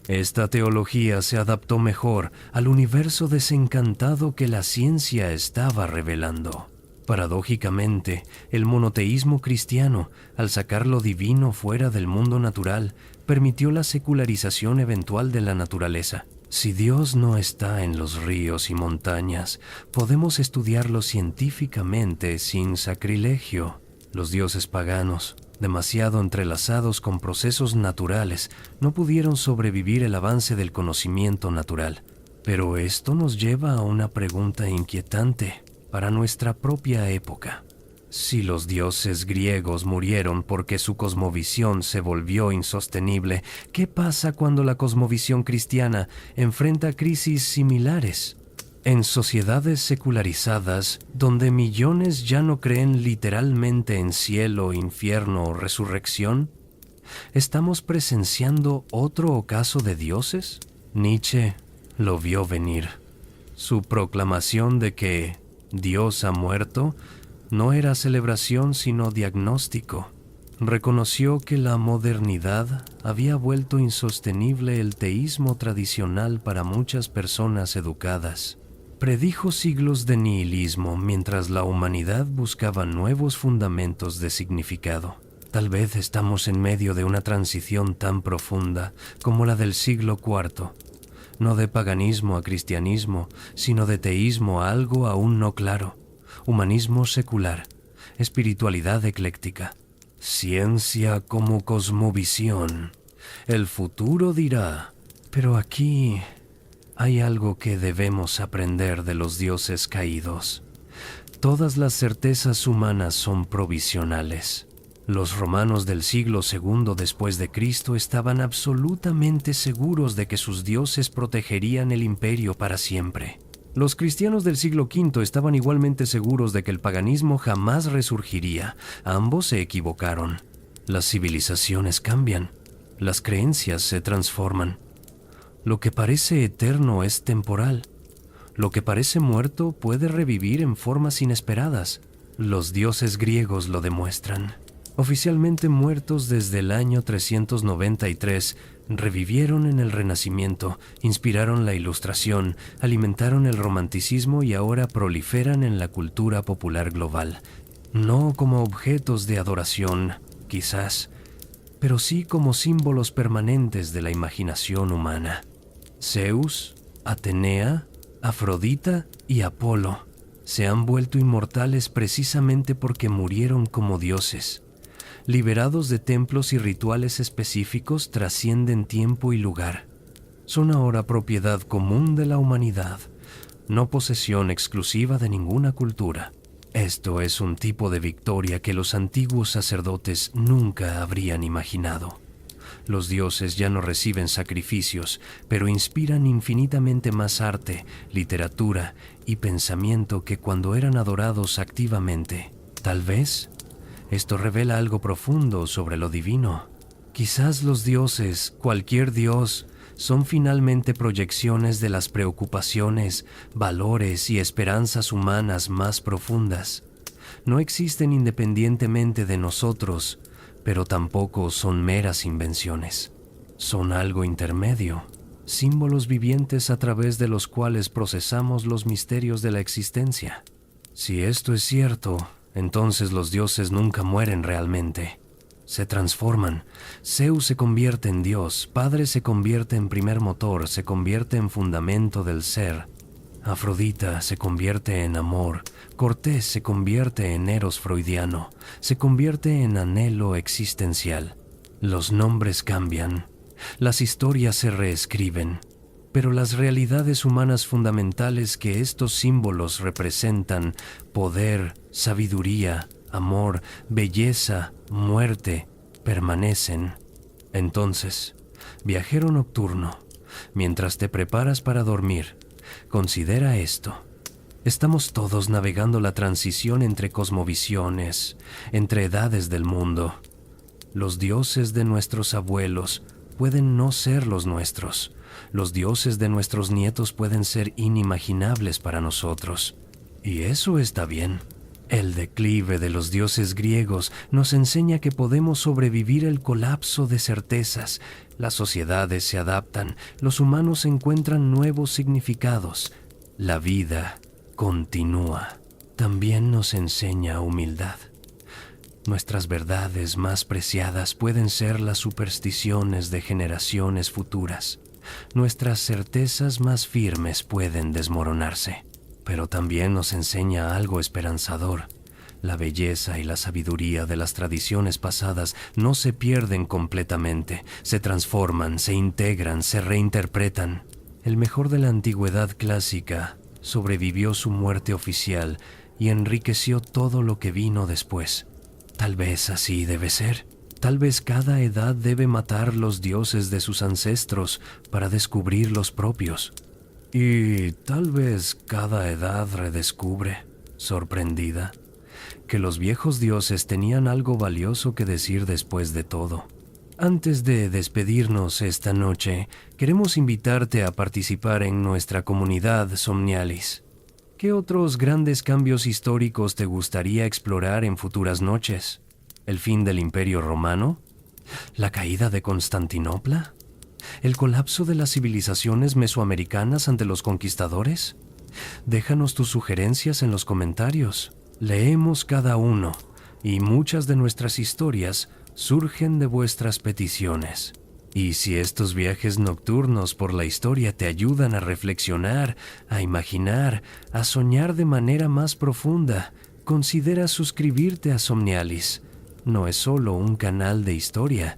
Esta teología se adaptó mejor al universo desencantado que la ciencia estaba revelando. Paradójicamente, el monoteísmo cristiano, al sacar lo divino fuera del mundo natural, permitió la secularización eventual de la naturaleza. Si Dios no está en los ríos y montañas, podemos estudiarlo científicamente sin sacrilegio. Los dioses paganos, demasiado entrelazados con procesos naturales, no pudieron sobrevivir el avance del conocimiento natural. Pero esto nos lleva a una pregunta inquietante para nuestra propia época. Si los dioses griegos murieron porque su cosmovisión se volvió insostenible, ¿qué pasa cuando la cosmovisión cristiana enfrenta crisis similares? En sociedades secularizadas, donde millones ya no creen literalmente en cielo, infierno o resurrección, ¿estamos presenciando otro ocaso de dioses? Nietzsche lo vio venir. Su proclamación de que Dios ha muerto no era celebración sino diagnóstico. Reconoció que la modernidad había vuelto insostenible el teísmo tradicional para muchas personas educadas. Predijo siglos de nihilismo mientras la humanidad buscaba nuevos fundamentos de significado. Tal vez estamos en medio de una transición tan profunda como la del siglo IV, no de paganismo a cristianismo, sino de teísmo a algo aún no claro, humanismo secular, espiritualidad ecléctica, ciencia como cosmovisión. El futuro dirá, pero aquí hay algo que debemos aprender de los dioses caídos. Todas las certezas humanas son provisionales. Los romanos del siglo II después de Cristo estaban absolutamente seguros de que sus dioses protegerían el imperio para siempre. Los cristianos del siglo V estaban igualmente seguros de que el paganismo jamás resurgiría. Ambos se equivocaron. Las civilizaciones cambian, las creencias se transforman. Lo que parece eterno es temporal. Lo que parece muerto puede revivir en formas inesperadas. Los dioses griegos lo demuestran. Oficialmente muertos desde el año 393, revivieron en el Renacimiento, inspiraron la Ilustración, alimentaron el romanticismo y ahora proliferan en la cultura popular global. No como objetos de adoración, quizás, pero sí como símbolos permanentes de la imaginación humana. Zeus, Atenea, Afrodita y Apolo se han vuelto inmortales precisamente porque murieron como dioses. Liberados de templos y rituales específicos, trascienden tiempo y lugar. Son ahora propiedad común de la humanidad, no posesión exclusiva de ninguna cultura. Esto es un tipo de victoria que los antiguos sacerdotes nunca habrían imaginado. Los dioses ya no reciben sacrificios, pero inspiran infinitamente más arte, literatura y pensamiento que cuando eran adorados activamente. Tal vez esto revela algo profundo sobre lo divino. Quizás los dioses, cualquier dios, son finalmente proyecciones de las preocupaciones, valores y esperanzas humanas más profundas. No existen independientemente de nosotros, pero tampoco son meras invenciones. Son algo intermedio, símbolos vivientes a través de los cuales procesamos los misterios de la existencia. Si esto es cierto, entonces los dioses nunca mueren realmente. Se transforman. Zeus se convierte en Dios, Padre se convierte en primer motor, se convierte en fundamento del ser. Afrodita se convierte en amor, Cortés se convierte en eros freudiano, se convierte en anhelo existencial. Los nombres cambian, las historias se reescriben, pero las realidades humanas fundamentales que estos símbolos representan, poder, sabiduría, amor, belleza, muerte, permanecen. Entonces, viajero nocturno, mientras te preparas para dormir, considera esto. Estamos todos navegando la transición entre cosmovisiones, entre edades del mundo. Los dioses de nuestros abuelos pueden no ser los nuestros. Los dioses de nuestros nietos pueden ser inimaginables para nosotros. Y eso está bien. El declive de los dioses griegos nos enseña que podemos sobrevivir el colapso de certezas. Las sociedades se adaptan, los humanos encuentran nuevos significados. La vida continúa. También nos enseña humildad. Nuestras verdades más preciadas pueden ser las supersticiones de generaciones futuras. Nuestras certezas más firmes pueden desmoronarse. Pero también nos enseña algo esperanzador. La belleza y la sabiduría de las tradiciones pasadas no se pierden completamente, se transforman, se integran, se reinterpretan. El mejor de la antigüedad clásica sobrevivió su muerte oficial y enriqueció todo lo que vino después. Tal vez así debe ser. Tal vez cada edad debe matar los dioses de sus ancestros para descubrir los propios. Y tal vez cada edad redescubre, sorprendida, que los viejos dioses tenían algo valioso que decir después de todo. Antes de despedirnos esta noche, queremos invitarte a participar en nuestra comunidad Somnialis. ¿Qué otros grandes cambios históricos te gustaría explorar en futuras noches? ¿El fin del Imperio Romano? ¿La caída de Constantinopla? ¿El colapso de las civilizaciones mesoamericanas ante los conquistadores? Déjanos tus sugerencias en los comentarios. Leemos cada uno, y muchas de nuestras historias surgen de vuestras peticiones. Y si estos viajes nocturnos por la historia te ayudan a reflexionar, a imaginar, a soñar de manera más profunda, considera suscribirte a Somnialis. No es solo un canal de historia,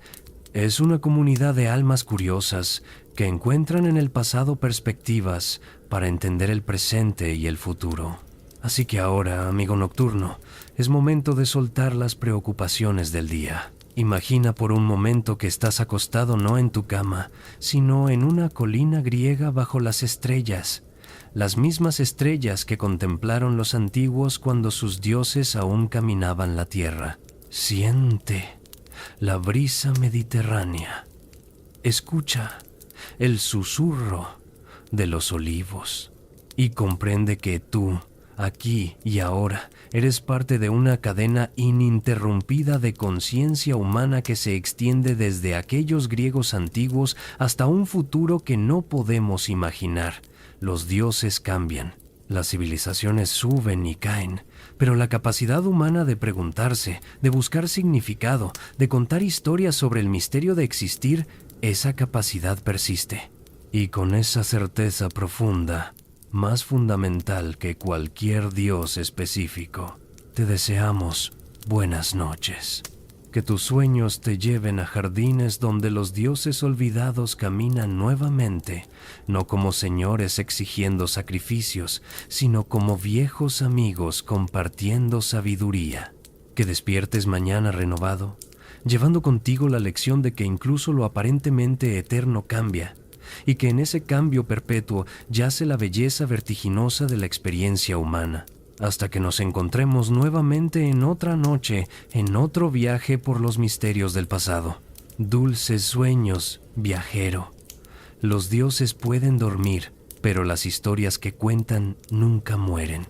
es una comunidad de almas curiosas que encuentran en el pasado perspectivas para entender el presente y el futuro. Así que ahora, amigo nocturno, es momento de soltar las preocupaciones del día. Imagina por un momento que estás acostado no en tu cama, sino en una colina griega bajo las estrellas. las mismas estrellas que contemplaron los antiguos cuando sus dioses aún caminaban la tierra. Siente la brisa mediterránea. Escucha el susurro de los olivos y comprende que tú, aquí y ahora, eres parte de una cadena ininterrumpida de conciencia humana que se extiende desde aquellos griegos antiguos hasta un futuro que no podemos imaginar. Los dioses cambian, las civilizaciones suben y caen, pero la capacidad humana de preguntarse, de buscar significado, de contar historias sobre el misterio de existir, esa capacidad persiste. Y con esa certeza profunda, más fundamental que cualquier dios específico, te deseamos buenas noches. Que tus sueños te lleven a jardines donde los dioses olvidados caminan nuevamente, no como señores exigiendo sacrificios, sino como viejos amigos compartiendo sabiduría. Que despiertes mañana renovado, llevando contigo la lección de que incluso lo aparentemente eterno cambia, y que en ese cambio perpetuo yace la belleza vertiginosa de la experiencia humana, hasta que nos encontremos nuevamente en otra noche, en otro viaje por los misterios del pasado. Dulces sueños, viajero. Los dioses pueden dormir, pero las historias que cuentan nunca mueren.